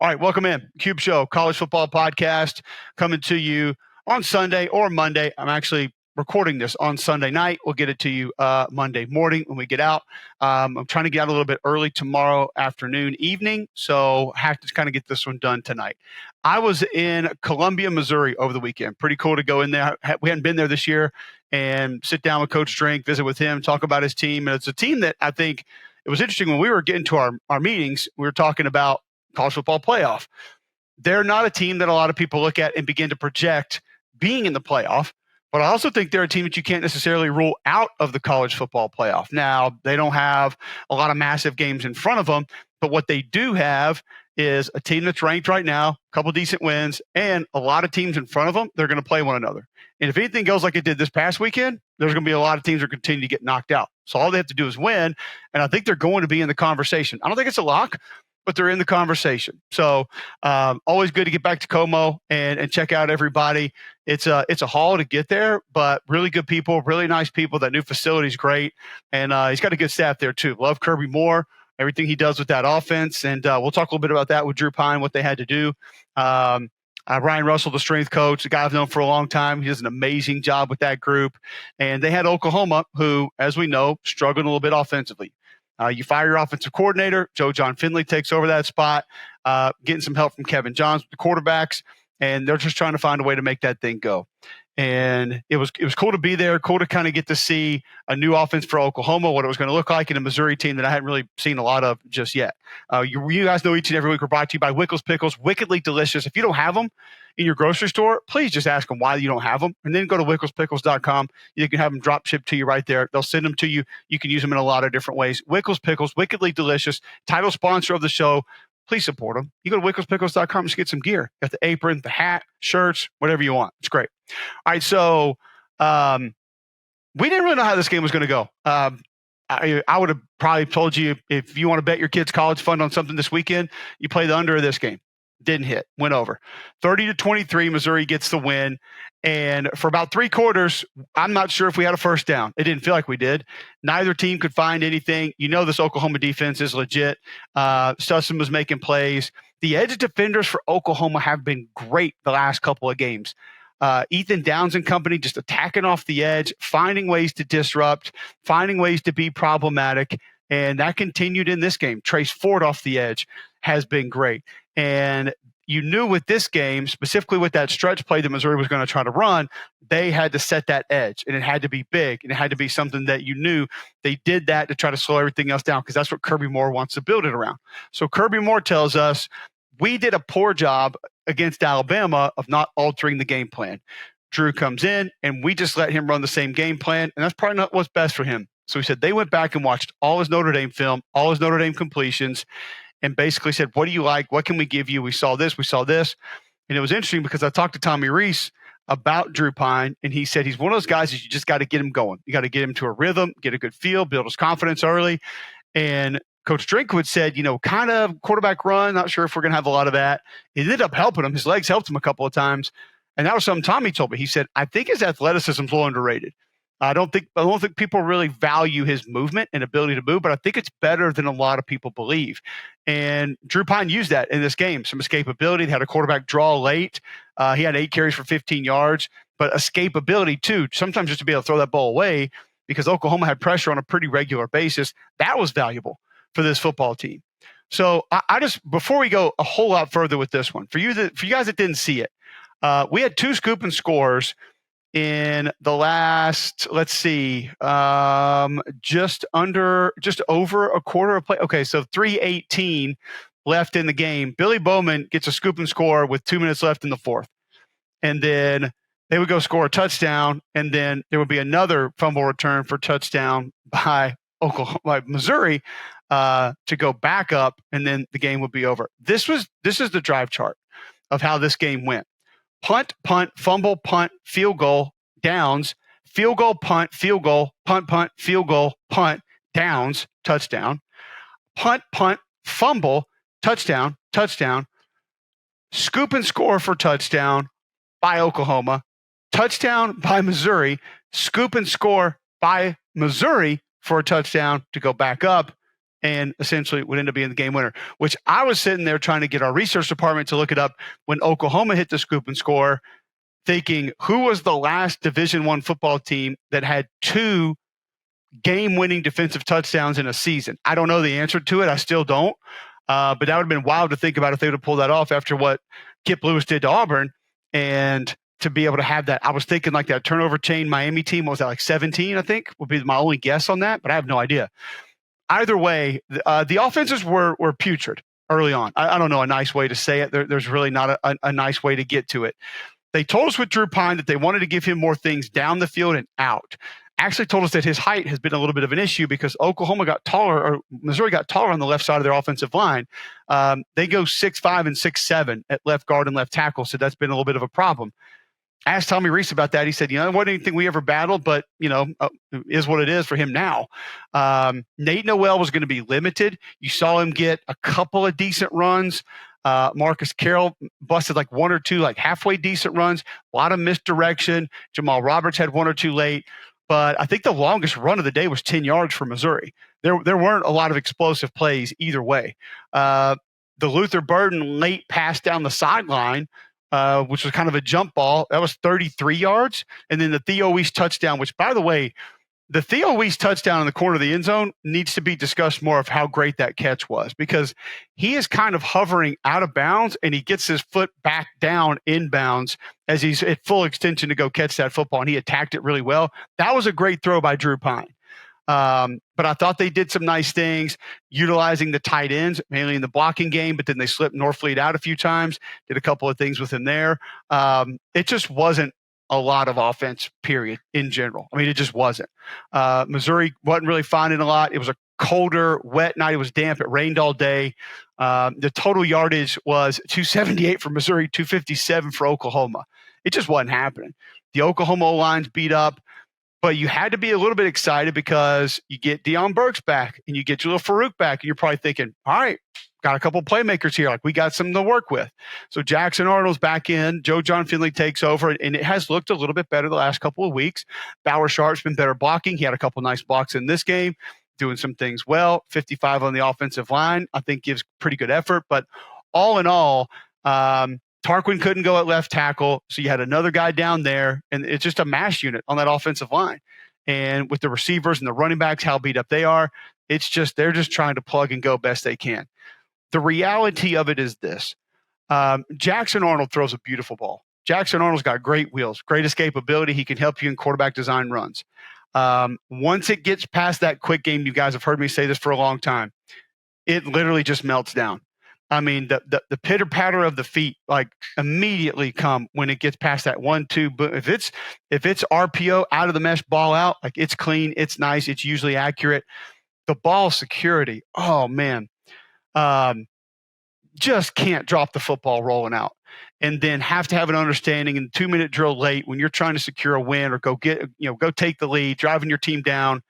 All right, welcome in. Cube Show, college football podcast, coming to you on Sunday or Monday. I'm actually recording this on Sunday night. We'll get it to you Monday morning when we get out. I'm trying to get out a little bit early tomorrow afternoon, evening, so have to kind of get this one done tonight. I was in Columbia, Missouri over the weekend. Pretty cool to go in there. We hadn't been there this year and sit down with Coach Drink, visit with him, talk about his team. And it's a team that I think it was interesting when we were getting to our meetings, we were talking about college football playoff. They're not a team that a lot of people look at and begin to project being in the playoff, but I also think they're a team that you can't necessarily rule out of the college football playoff. Now, they don't have a lot of massive games in front of them, but what they do have is a team that's ranked right now, a couple decent wins, and a lot of teams in front of them, they're going to play one another. And if anything goes like it did this past weekend, there's going to be a lot of teams that continue to get knocked out. So all they have to do is win, and I think they're going to be in the conversation. I don't think it's a lock, but they're in the conversation. So always good to get back to Como and check out everybody. It's a haul to get there, but really good people, really nice people. That new facility is great. And he's got a good staff there too. Love Kirby Moore, everything he does with that offense. And we'll talk a little bit about that with Drew Pine, what they had to do. Ryan Russell, the strength coach, a guy I've known for a long time. He does an amazing job with that group. And they had Oklahoma, who, as we know, struggled a little bit offensively. You fire your offensive coordinator. Joe John Finley takes over that spot, getting some help from Kevin Johns with the quarterbacks, and they're just trying to find a way to make that thing go. And it was cool to be there, cool to kind of get to see a new offense for Oklahoma, what it was going to look like in a Missouri team that I hadn't really seen a lot of just yet. You guys know each and every week we're brought to you by Wickles Pickles, wickedly delicious. If you don't have them in your grocery store, please just ask them why you don't have them, and then go to wicklespickles.com. You can have them drop shipped to you right there. They'll send them to you. You can use them in a lot of different ways. Wickles Pickles, wickedly delicious, title sponsor of the show. Please support them. You go to wicklespickles.com, just get some gear. Got the apron, the hat, shirts, whatever you want. It's great. All right, so we didn't really know how this game was going to go. I would have probably told you if you want to bet your kids' college fund on something this weekend, you play the under of this game. Didn't hit, went over. 30-23, Missouri gets the win. And for about three quarters, I'm not sure if we had a first down. It didn't feel like we did. Neither team could find anything. You know this Oklahoma defense is legit. Sussin was making plays. The edge defenders for Oklahoma have been great the last couple of games. Ethan Downs and company just attacking off the edge, finding ways to disrupt, finding ways to be problematic. And that continued in this game. Trace Ford off the edge has been great. And you knew with this game, specifically with that stretch play that Missouri was going to try to run, they had to set that edge, and it had to be big, and it had to be something that you knew they did that to try to slow everything else down, because that's what Kirby Moore wants to build it around. So Kirby Moore tells us we did a poor job against Alabama of not altering the game plan. Drew comes in, and we just let him run the same game plan, and that's probably not what's best for him. So he said they went back and watched all his Notre Dame film, all his Notre Dame completions, and basically said, what do you like? What can we give you? We saw this. We saw this. And it was interesting because I talked to Tommy Reese about Drew Pine, and he said he's one of those guys that you just got to get him going. You got to get him to a rhythm, get a good feel, build his confidence early. And Coach Drinkwood said, kind of quarterback run. Not sure if we're going to have a lot of that. It ended up helping him. His legs helped him a couple of times. And that was something Tommy told me. He said, I think his athleticism is a little underrated. I don't think people really value his movement and ability to move, but I think it's better than a lot of people believe. And Drew Pine used that in this game. Some escapability. They had a quarterback draw late. He had 8 carries for 15 yards, but escapability too. Sometimes just to be able to throw that ball away, because Oklahoma had pressure on a pretty regular basis. That was valuable for this football team. So I just, before we go a whole lot further with this one, for you guys that didn't see it, we had 2 scoop and scores in the last, let's see, just over a quarter of play. Okay, so 3:18 left in the game. Billy Bowman gets a scoop and score with 2 minutes left in the fourth. And then they would go score a touchdown, and then there would be another fumble return for touchdown by Missouri to go back up, and then the game would be over. This is the drive chart of how this game went. Punt, fumble, punt, field goal, downs, field goal, punt, field goal, punt, downs, touchdown, punt, fumble, touchdown, scoop and score for touchdown by Oklahoma, touchdown by Missouri, scoop and score by Missouri for a touchdown to go back up, and essentially would end up being the game winner, which I was sitting there trying to get our research department to look it up when Oklahoma hit the scoop and score, thinking who was the last Division I football team that had 2 game-winning defensive touchdowns in a season. I don't know the answer to it. I still don't. But that would have been wild to think about if they would have pulled that off after what Kip Lewis did to Auburn. And to be able to have that, I was thinking like that turnover chain Miami team, what was that, like 17, I think, would be my only guess on that, but I have no idea. Either way, the offenses were putrid early on. I don't know a nice way to say it. There's really not a nice way to get to it. They told us with Drew Pine that they wanted to give him more things down the field and out. Actually told us that his height has been a little bit of an issue because Oklahoma got taller, or Missouri got taller on the left side of their offensive line. They go 6'5" and 6'7" at left guard and left tackle, so that's been a little bit of a problem. I asked Tommy Reese about that. He said, it wasn't anything we ever battled, but, is what it is for him now. Nate Noel was going to be limited. You saw him get a couple of decent runs. Marcus Carroll busted like 1 or 2, like halfway decent runs, a lot of misdirection. Jamal Roberts had 1 or 2 late. But I think the longest run of the day was 10 yards for Missouri. There weren't a lot of explosive plays either way. The Luther Burden late pass down the sideline, which was kind of a jump ball, that was 33 yards. And then the Theo Weiss touchdown, which, by the way, the Theo Weiss touchdown in the corner of the end zone needs to be discussed more of how great that catch was, because he is kind of hovering out of bounds and he gets his foot back down inbounds as he's at full extension to go catch that football, and he attacked it really well. That was a great throw by Drew Pine. But I thought they did some nice things utilizing the tight ends, mainly in the blocking game, but then they slipped Norfleet out a few times, did a couple of things with him there. It just wasn't a lot of offense, period, in general. I mean, it just wasn't. Missouri wasn't really finding a lot. It was a colder, wet night. It was damp. It rained all day. The total yardage was 278 for Missouri, 257 for Oklahoma. It just wasn't happening. The Oklahoma O-line's beat up, but you had to be a little bit excited because you get Deion Burks back and you get Jalil Farouk back, and you're probably thinking, all right, got a couple playmakers here. Like, we got something to work with. So Jackson Arnold's back in. Joe John Finley takes over, and it has looked a little bit better the last couple of weeks. Bauer Sharp's been better blocking. He had a couple nice blocks in this game, doing some things well. 55 on the offensive line, I think, gives pretty good effort. But all in all, Tarquin couldn't go at left tackle, so you had another guy down there, and it's just a mash unit on that offensive line. And with the receivers and the running backs, how beat up they are, it's just they're just trying to plug and go best they can. The reality of it is this. Jackson Arnold throws a beautiful ball. Jackson Arnold's got great wheels, great escapability. He can help you in quarterback design runs. Once it gets past that quick game, you guys have heard me say this for a long time, it literally just melts down. I mean, the pitter patter of the feet like immediately come when it gets past that 1-2. But if it's RPO out of the mesh, ball out, like, it's clean, it's nice, it's usually accurate. The ball security, oh man, just can't drop the football rolling out, and then have to have an understanding in 2-minute drill late when you're trying to secure a win or go take the lead, driving your team down.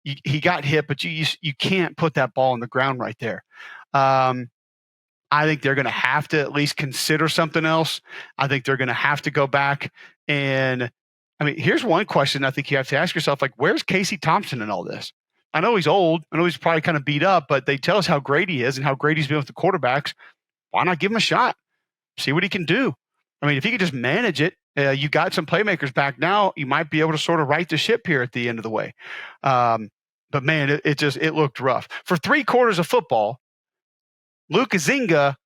He got hit, but you can't put that ball on the ground right there. I think they're going to have to at least consider something else. I think they're going to have to go back. And I mean, here's one question I think you have to ask yourself, like, where's Casey Thompson in all this? I know he's old. I know he's probably kind of beat up, but they tell us how great he is and how great he's been with the quarterbacks. Why not give him a shot? See what he can do. I mean, if he could just manage it, you got some playmakers back now, you might be able to sort of right the ship here at the end of the way. But man, it looked rough. For 3 quarters of football, Luke Azinga,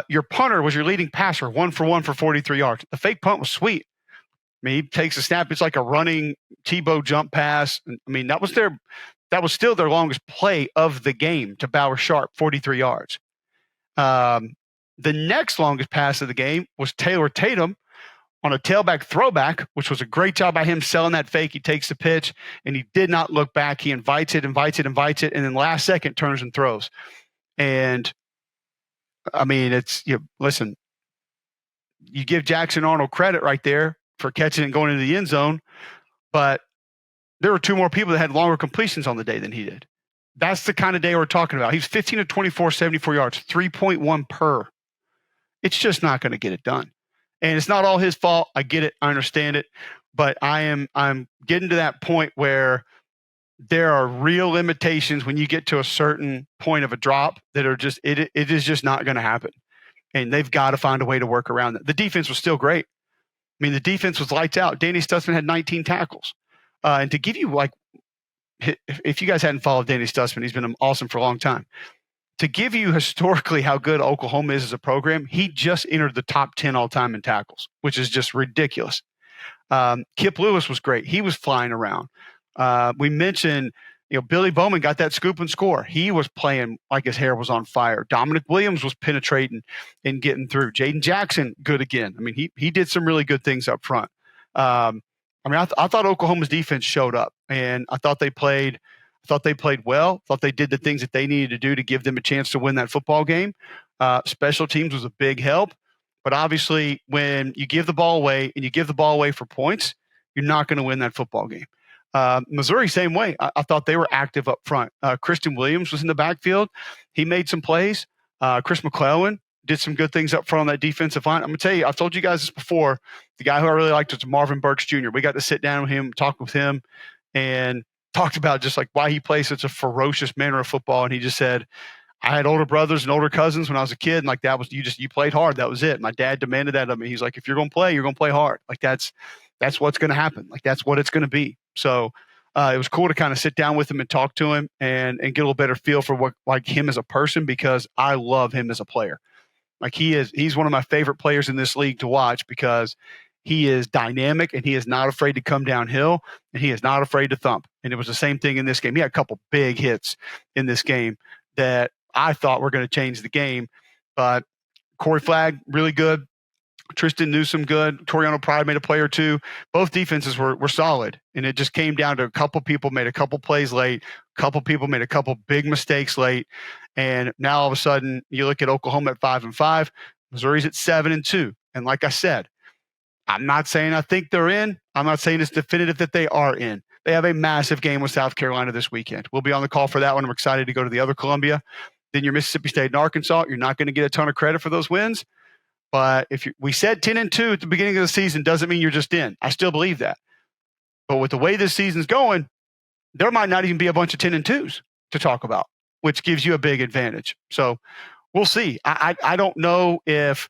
your punter, was your leading passer, 1 for 1 for 43 yards. The fake punt was sweet. I mean, he takes a snap. It's like a running Tebow jump pass. I mean, that was still their longest play of the game to Bauer Sharp, 43 yards. The next longest pass of the game was Taylor Tatum on a tailback throwback, which was a great job by him selling that fake. He takes the pitch, and he did not look back. He invites it, and then last second turns and throws. And I mean, listen, you give Jackson Arnold credit right there for catching and going into the end zone, but there were 2 more people that had longer completions on the day than he did. That's the kind of day we're talking about. He's 15 of 24, 74 yards, 3.1 per. It's just not going to get it done. And it's not all his fault. I get it. I understand it. But I'm getting to that point where there are real limitations when you get to a certain point of a drop that are just it is just not going to happen, and they've got to find a way to work around it. The defense was still great. I mean, the defense was lights out. Danny Stutzman had 19 tackles, and to give you like, if you guys hadn't followed Danny Stutzman, he's been awesome for a long time. To give you historically how good Oklahoma is as a program, he just entered the top 10 all time in tackles, which is just ridiculous. Kip Lewis was great. He was flying around. We mentioned, Billy Bowman got that scoop and score. He was playing like his hair was on fire. Dominic Williams was penetrating and getting through. Jaden Jackson, good again. I mean, he did some really good things up front. I thought Oklahoma's defense showed up, and I thought they played well. Thought they did the things that they needed to do to give them a chance to win that football game. Special teams was a big help. But obviously, when you give the ball away and you give the ball away for points, you're not going to win that football game. Missouri, same way. I thought they were active up front. Christian Williams was in the backfield. He made some plays. Chris McClellan did some good things up front on that defensive line. I'm going to tell you, I've told you guys this before. The guy who I really liked was Marvin Burks Jr. We got to sit down with him, talk with him, and talked about just like why he plays such a ferocious manner of football. And he just said, I had older brothers and older cousins when I was a kid, and like that was you played hard. That was it. My dad demanded that of me. He's like, if you're going to play, you're going to play hard. Like that's what's going to happen. Like that's what it's going to be. So it was cool to kind of sit down with him and talk to him and get a little better feel for what like him as a person, because I love him as a player. Like he's one of my favorite players in this league to watch because he is dynamic and he is not afraid to come downhill and he is not afraid to thump. And it was the same thing in this game. He had a couple big hits in this game that I thought were going to change the game. But Corey Flagg, really good. Tristan Newsome, good. Toriano Pride made a play or two. Both defenses were solid. And it just came down to a couple people made a couple plays late. A couple people made a couple big mistakes late. And now all of a sudden you look at Oklahoma at 5-5. Missouri's at 7-2. And like I said, I'm not saying I think they're in. I'm not saying it's definitive that they are in. They have a massive game with South Carolina this weekend. We'll be on the call for that one. I'm excited to go to the other Columbia. Then your Mississippi State and Arkansas. You're not going to get a ton of credit for those wins. But we said 10-2 at the beginning of the season doesn't mean you're just in. I still believe that. But with the way this season's going, there might not even be a bunch of 10-2s to talk about, which gives you a big advantage. So we'll see. I don't know if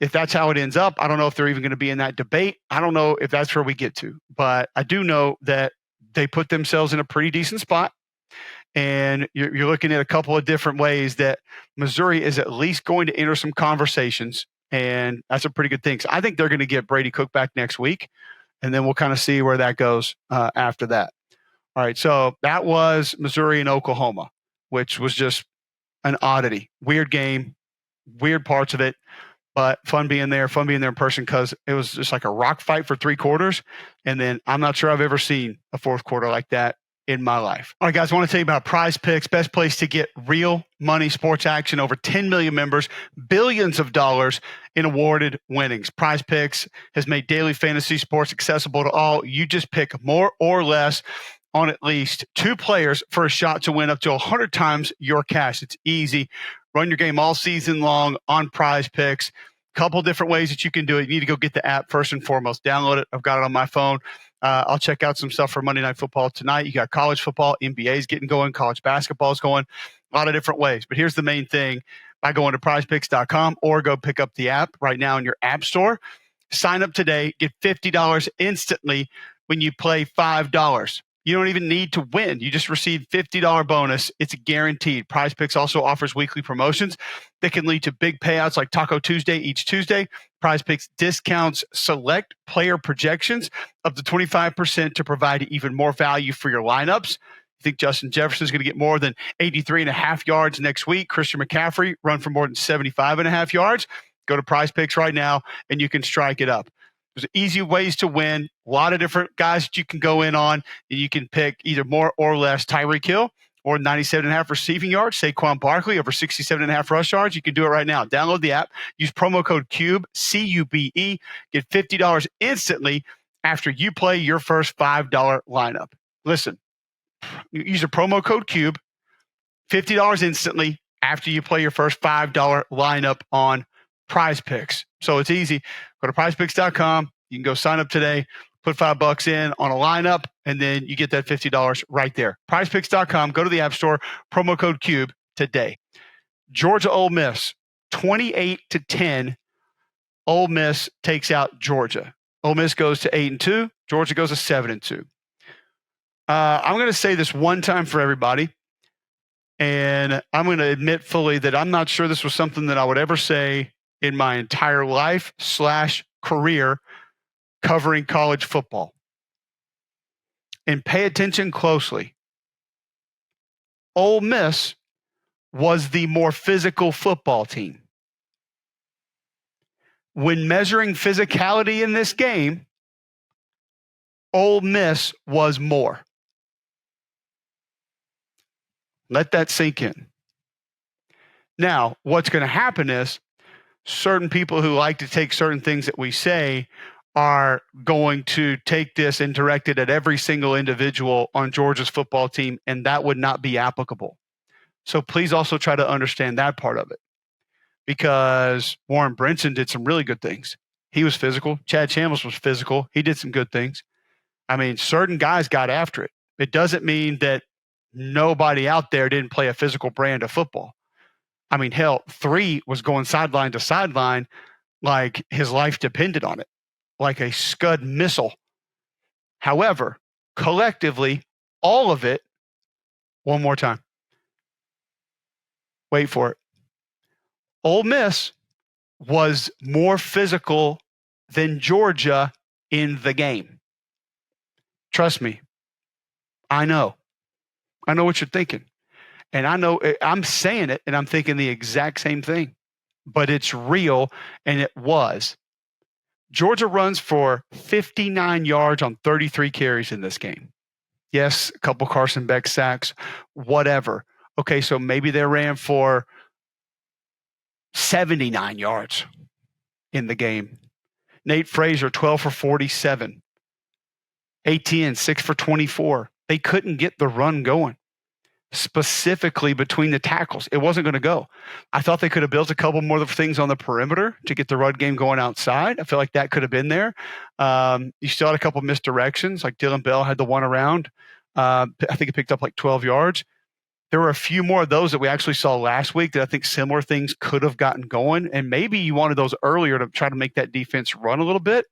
that's how it ends up. I don't know if they're even going to be in that debate. I don't know if that's where we get to. But I do know that they put themselves in a pretty decent spot. And you're looking at a couple of different ways that Missouri is at least going to enter some conversations. And that's a pretty good thing. So I think they're going to get Brady Cook back next week. And then we'll kind of see where that goes after that. All right. So that was Missouri and Oklahoma, which was just an oddity. Weird game, weird parts of it. But fun being there in person, because it was just like a rock fight for 3 quarters. And then I'm not sure I've ever seen a fourth quarter like that in my life. All right, guys, I want to tell you about Prize Picks, best place to get real money sports action. Over 10 million members, billions of dollars in awarded winnings. Prize Picks has made daily fantasy sports accessible to all. You just pick more or less on at least 2 players for a shot to win up to 100 times your cash. It's easy. Run your game all season long on Prize Picks. Couple different ways that you can do it. You need to go get the app first and foremost. Download it. I've got it on my phone. I'll check out some stuff for Monday Night Football tonight. You got college football, NBA's getting going, college basketball's going, a lot of different ways. But here's the main thing. By going to prizepicks.com or go pick up the app right now in your app store. Sign up today. Get $50 instantly when you play $5. You don't even need to win. You just receive $50 bonus. It's guaranteed. Prize Picks also offers weekly promotions that can lead to big payouts like Taco Tuesday each Tuesday. Prize Picks discounts select player projections up to 25% to provide even more value for your lineups. I think Justin Jefferson is going to get more than 83.5 yards next week. Christian McCaffrey run for more than 75.5 yards. Go to Prize Picks right now and you can strike it up. There's easy ways to win. A lot of different guys that you can go in on, and you can pick either more or less Tyreek Hill or 97.5 receiving yards. Saquon Barkley over 67.5 rush yards. You can do it right now. Download the app. Use promo code CUBE, C-U-B-E. Get $50 instantly after you play your first $5 lineup. Listen, use a promo code CUBE, $50 instantly after you play your first $5 lineup on Prize Picks. So it's easy. Go to prizepicks.com. You can go sign up today. put $5 in on a lineup, and then you get that $50 right there. PrizePicks.com. Go to the App Store. Promo code CUBE today. Georgia Ole Miss 28-10. Ole Miss takes out Georgia. Ole Miss goes to 8-2. Georgia goes to 7-2. I'm going to say this one time for everybody, and I'm going to admit fully that I'm not sure this was something that I would ever say in my entire life / career covering college football. And pay attention closely. Ole Miss was the more physical football team. When measuring physicality in this game, Ole Miss was more. Let that sink in. Now, what's going to happen is certain people who like to take certain things that we say are going to take this and direct it at every single individual on Georgia's football team, and that would not be applicable. So please also try to understand that part of it, because Warren Brinson did some really good things. He was physical. Chad Chambliss was physical. He did some good things. I mean, certain guys got after it. It doesn't mean that nobody out there didn't play a physical brand of football. I mean, hell, 3 was going sideline to sideline like his life depended on it, like a Scud missile. However, collectively, all of it, one more time. Wait for it. Ole Miss was more physical than Georgia in the game. Trust me. I know what you're thinking. And I know I'm saying it and I'm thinking the exact same thing, but it's real, and it was. Georgia runs for 59 yards on 33 carries in this game. Yes, a couple Carson Beck sacks, whatever. Okay, so maybe they ran for 79 yards in the game. Nate Frazier, 12 for 47. ATN, 6 for 24. They couldn't get the run going, specifically between the tackles. It wasn't going to go. I thought they could have built a couple more things on the perimeter to get the run game going outside. I feel like that could have been there. You still had a couple misdirections, like Dylan Bell had the one around. I think it picked up like 12 yards. There were a few more of those that we actually saw last week that I think similar things could have gotten going. And maybe you wanted those earlier to try to make that defense run a little bit.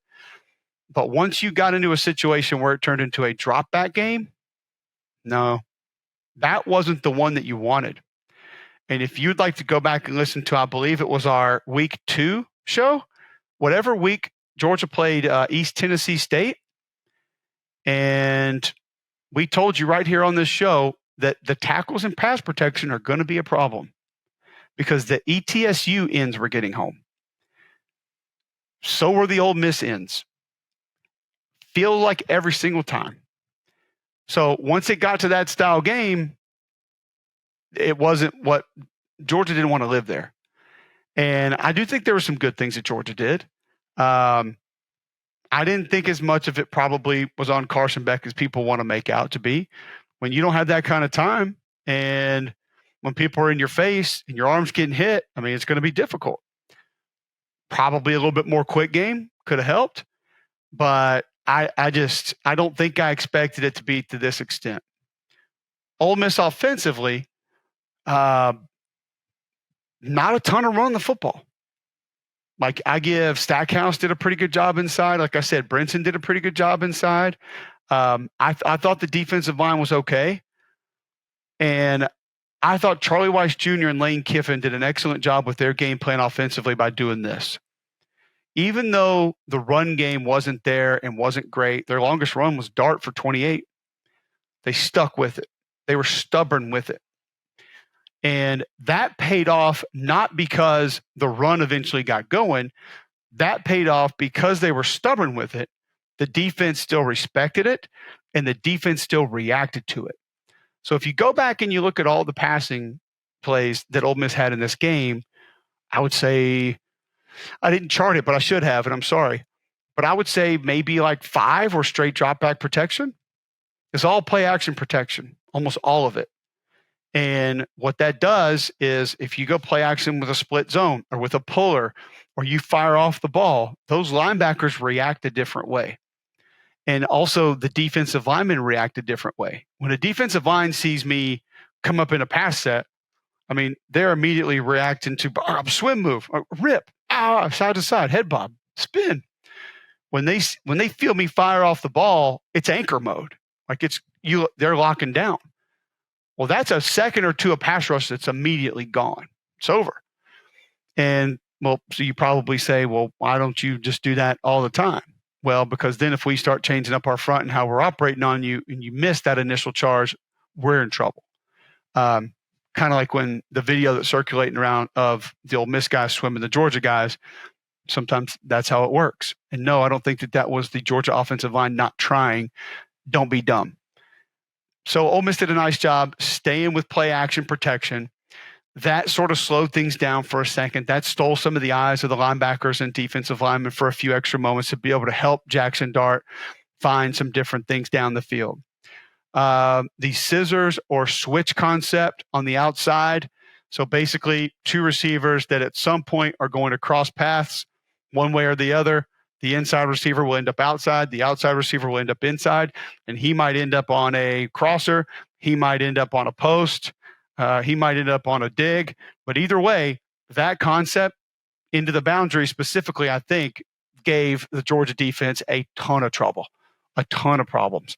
But once you got into a situation where it turned into a drop back game, no, that wasn't the one that you wanted. And if you'd like to go back and listen to, I believe it was our week 2 show, whatever week Georgia played East Tennessee State. And we told you right here on this show that the tackles and pass protection are going to be a problem because the ETSU ends were getting home. So were the Ole Miss ends. Feel like every single time. So once it got to that style game, it wasn't what Georgia didn't want to live there. And I do think there were some good things that Georgia did. I didn't think as much of it probably was on Carson Beck as people want to make out to be. When you don't have that kind of time and when people are in your face and your arm's getting hit, I mean, it's going to be difficult. Probably a little bit more quick game could have helped, but I don't think I expected it to be to this extent. Ole Miss offensively, not a ton of run the football. Like I give Stackhouse did a pretty good job inside. Like I said, Brinson did a pretty good job inside. I thought the defensive line was okay. And I thought Charlie Weiss Jr. and Lane Kiffin did an excellent job with their game plan offensively by doing this. Even though the run game wasn't there and wasn't great, their longest run was Dart for 28. They stuck with it. They were stubborn with it. And that paid off not because the run eventually got going. That paid off because they were stubborn with it. The defense still respected it, and the defense still reacted to it. So if you go back and you look at all the passing plays that Ole Miss had in this game, I would say I didn't chart it, but I should have, and I'm sorry. But I would say maybe like 5 were straight drop back protection. It's all play action protection, almost all of it. And what that does is if you go play action with a split zone or with a puller or you fire off the ball, those linebackers react a different way. And also the defensive linemen react a different way. When a defensive line sees me come up in a pass set, I mean, they're immediately reacting to swim move, rip, side to side, head bob, spin. When they feel me fire off the ball, it's anchor mode. Like they're locking down. Well, that's a second or two of pass rush that's immediately gone. It's over. And so you probably say, well, why don't you just do that all the time? Well, because then if we start changing up our front and how we're operating on you and you miss that initial charge, we're in trouble. Kind of like when the video that's circulating around of the Ole Miss guys swimming the Georgia guys, sometimes that's how it works. And no, I don't think that was the Georgia offensive line not trying. Don't be dumb. So Ole Miss did a nice job staying with play action protection. That sort of slowed things down for a second. That stole some of the eyes of the linebackers and defensive linemen for a few extra moments to be able to help Jackson Dart find some different things down the field. The scissors or switch concept on the outside. So basically, two receivers that at some point are going to cross paths one way or the other. The inside receiver will end up outside. The outside receiver will end up inside. And he might end up on a crosser. He might end up on a post. He might end up on a dig. But either way, that concept into the boundary specifically, I think, gave the Georgia defense a ton of trouble, a ton of problems.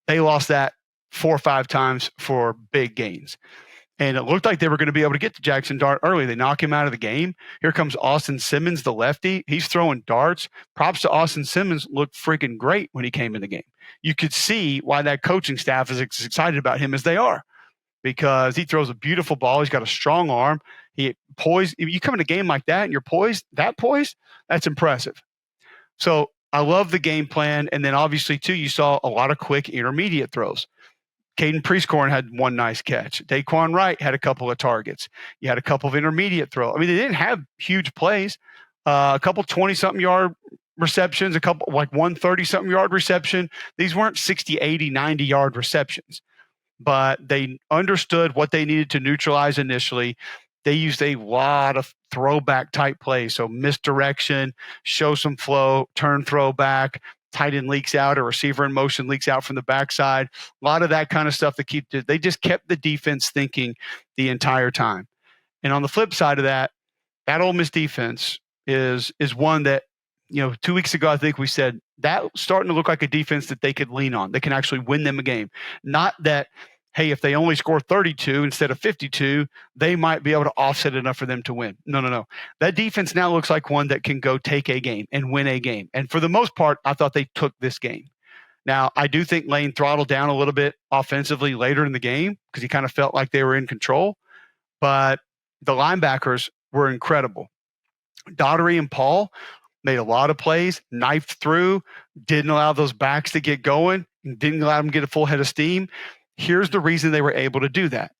They lost that 4 or 5 times for big gains. And it looked like they were going to be able to get to Jackson Dart early. They knock him out of the game. Here comes Austin Simmons, the lefty. He's throwing darts. Props to Austin Simmons. Looked freaking great when he came in the game. You could see why that coaching staff is as excited about him as they are, because he throws a beautiful ball. He's got a strong arm. He poised. You come in a game like that and you're poised, that's impressive. So I love the game plan. And then obviously, too, you saw a lot of quick intermediate throws. Caden Prieskorn had one nice catch. Daquan Wright had a couple of targets. You had a couple of intermediate throws. I mean, they didn't have huge plays. A couple 20-something yard receptions, a couple like 130-something yard reception. These weren't 60, 80, 90-yard receptions. But they understood what they needed to neutralize initially. They used a lot of throwback type plays. So misdirection, show some flow, turn throwback, tight end leaks out, a receiver in motion leaks out from the backside. A lot of that kind of stuff they just kept the defense thinking the entire time. And on the flip side of that Ole Miss defense is one that, 2 weeks ago, I think we said that starting to look like a defense that they could lean on. They can actually win them a game. Not that, hey, if they only score 32 instead of 52, they might be able to offset enough for them to win. No. That defense now looks like one that can go take a game and win a game. And for the most part, I thought they took this game. Now, I do think Lane throttled down a little bit offensively later in the game because he kind of felt like they were in control. But the linebackers were incredible. Daugherty and Paul made a lot of plays, knifed through, didn't allow those backs to get going, didn't allow them to get a full head of steam. Here's the reason they were able to do that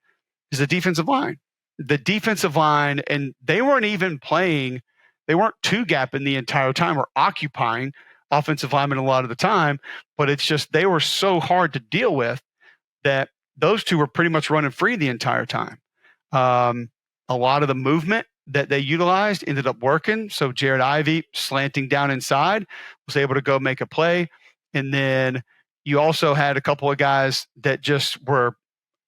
is the defensive line. The defensive line, and they weren't even playing, they weren't two-gapping the entire time or occupying offensive linemen a lot of the time, but it's just they were so hard to deal with that those two were pretty much running free the entire time. A lot of the movement that they utilized ended up working. So Jared Ivey slanting down inside was able to go make a play. And then you also had a couple of guys that just were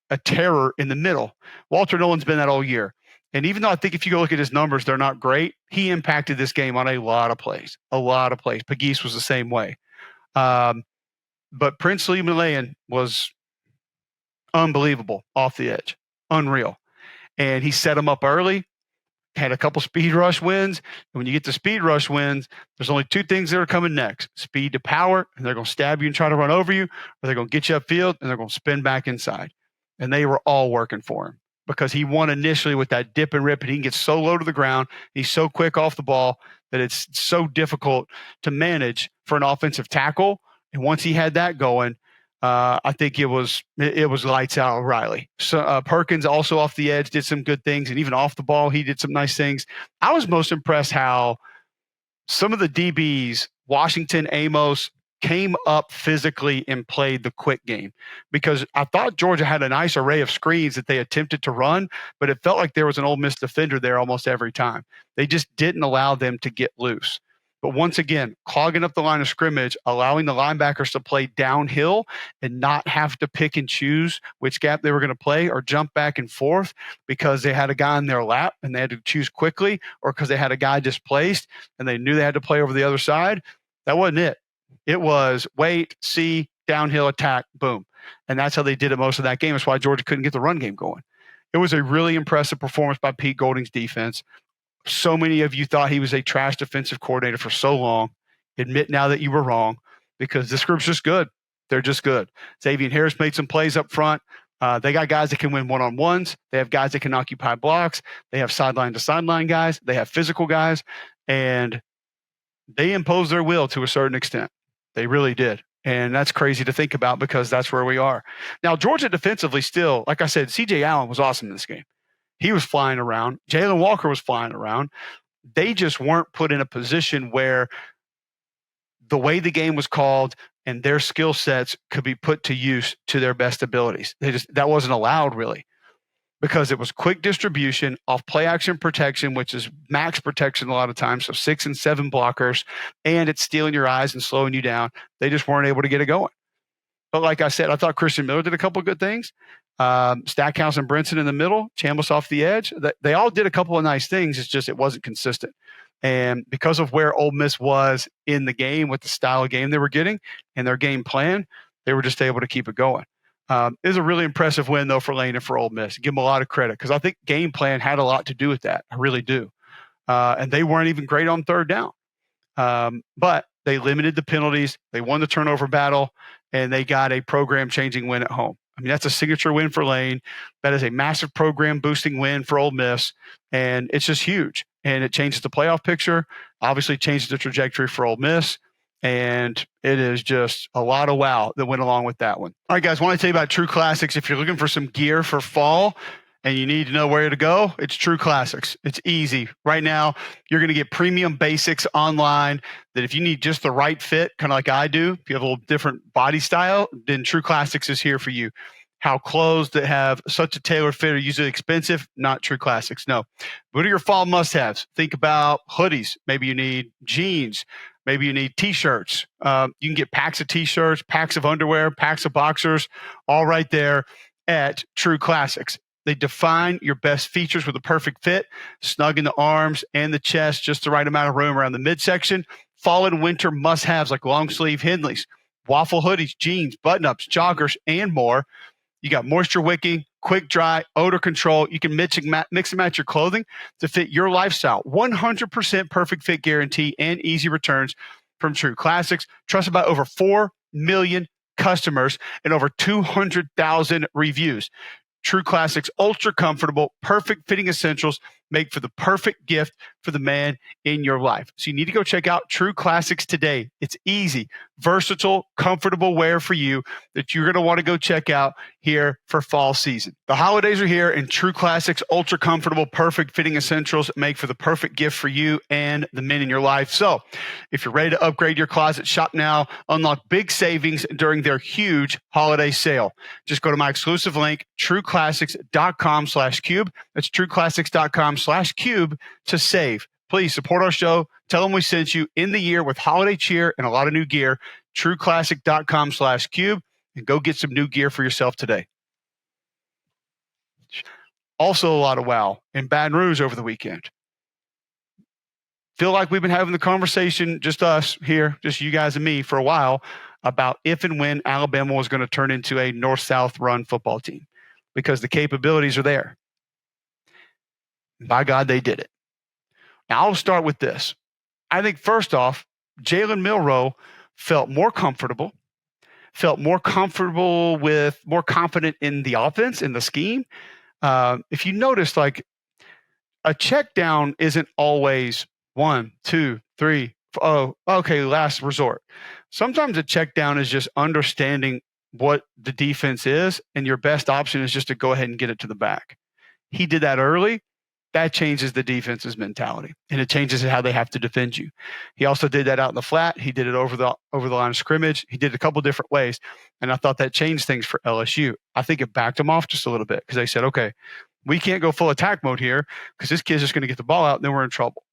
a terror in the middle. Walter Nolan's been that all year. And even though I think if you go look at his numbers, they're not great, he impacted this game on a lot of plays. Pegues was the same way. But Princely Malayan was unbelievable off the edge. Unreal. And he set him up early, had a couple speed rush wins. And when you get to speed rush wins, there's only two things that are coming next. Speed to power, and they're going to stab you and try to run over you, or they're going to get you upfield, and they're going to spin back inside. And they were all working for him because he won initially with that dip and rip, and he can get so low to the ground. He's so quick off the ball that it's so difficult to manage for an offensive tackle. And once he had that going, I think it was lights out Riley. So Perkins also off the edge did some good things, and even off the ball, he did some nice things. I was most impressed how some of the DBs, Washington, Amos, came up physically and played the quick game, because I thought Georgia had a nice array of screens that they attempted to run, but it felt like there was an Ole Miss defender there almost every time. They just didn't allow them to get loose. But once again, clogging up the line of scrimmage, allowing the linebackers to play downhill and not have to pick and choose which gap they were going to play or jump back and forth because they had a guy in their lap and they had to choose quickly, or because they had a guy displaced and they knew they had to play over the other side. That wasn't it. It was wait, see, downhill attack, boom. And that's how they did it most of that game. That's why Georgia couldn't get the run game going. It was a really impressive performance by Pete Golding's defense. So many of you thought he was a trash defensive coordinator for so long. Admit now that you were wrong, because this group's just good. They're just good. Xavier Harris made some plays up front. They got guys that can win one-on-ones. They have guys that can occupy blocks. They have sideline-to-sideline guys. They have physical guys. And they imposed their will to a certain extent. They really did. And that's crazy to think about because that's where we are. Now, Georgia defensively still, like I said, C.J. Allen was awesome in this game. He was flying around. Jalen Walker was flying around. They just weren't put in a position where the way the game was called and their skill sets could be put to use to their best abilities. That wasn't allowed really, because it was quick distribution off play action protection, which is max protection a lot of times, so 6 and 7 blockers, and it's stealing your eyes and slowing you down. They just weren't able to get it going. But like I said, I thought Christian Miller did a couple of good things. Stackhouse and Brinson in the middle, Chambliss off the edge. They all did a couple of nice things. It's just it wasn't consistent. And because of where Ole Miss was in the game with the style of game they were getting and their game plan, they were just able to keep it going. It was a really impressive win, though, for Lane and for Ole Miss. Give them a lot of credit because I think game plan had a lot to do with that. I really do. And they weren't even great on third down. But they limited the penalties. They won the turnover battle, and they got a program-changing win at home. I mean, that's a signature win for Lane. That is a massive program-boosting win for Ole Miss, and it's just huge. And it changes the playoff picture, obviously changes the trajectory for Ole Miss, and it is just a lot of wow that went along with that one. All right, guys, I want to tell you about True Classics. If you're looking for some gear for fall and you need to know where to go, it's True Classics. It's easy. Right now, you're going to get premium basics online that if you need just the right fit, kind of like I do, if you have a little different body style, then True Classics is here for you. How clothes that have such a tailored fit are usually expensive? Not True Classics, no. What are your fall must-haves? Think about hoodies. Maybe you need jeans. Maybe you need T-shirts. You can get packs of T-shirts, packs of underwear, packs of boxers, all right there at True Classics. They define your best features with a perfect fit, snug in the arms and the chest, just the right amount of room around the midsection. Fall and winter must-haves like long-sleeve Henleys, waffle hoodies, jeans, button-ups, joggers, and more. You got moisture wicking, quick dry, odor control. You can mix and match your clothing to fit your lifestyle. 100% perfect fit guarantee and easy returns from True Classics. Trusted by over 4 million customers and over 200,000 reviews. True Classics, ultra comfortable, perfect fitting essentials make for the perfect gift for the man in your life. So you need to go check out True Classics today. It's easy, versatile, comfortable wear for you that you're going to want to go check out here for fall season. The holidays are here, and True Classics ultra comfortable, perfect fitting essentials make for the perfect gift for you and the men in your life. So if you're ready to upgrade your closet, shop now. Unlock big savings during their huge holiday sale. Just go to my exclusive link, trueclassics.com/cube. That's trueclassics.com/cube to save. Please support our show. Tell them we sent you in the year with holiday cheer and a lot of new gear. trueclassic.com/cube, and go get some new gear for yourself today. Also a lot of wow in Baton Rouge over the weekend. Feel like we've been having the conversation, just us here, just you guys and me, for a while about if and when Alabama was going to turn into a north-south run football team, because the capabilities are there. By God, they did it. Now, I'll start with this. I think, first off, Jalen Milroe felt more comfortable with, more confident in the offense, in the scheme. If you notice, like, a check down isn't always 1, 2, 3, oh, okay, last resort. Sometimes a check down is just understanding what the defense is, and your best option is just to go ahead and get it to the back. He did that early. That changes the defense's mentality, and it changes how they have to defend you. He also did that out in the flat. He did it over the line of scrimmage. He did it a couple different ways, and I thought that changed things for LSU. I think it backed them off just a little bit because they said, okay, we can't go full attack mode here because this kid's just going to get the ball out, and then we're in trouble.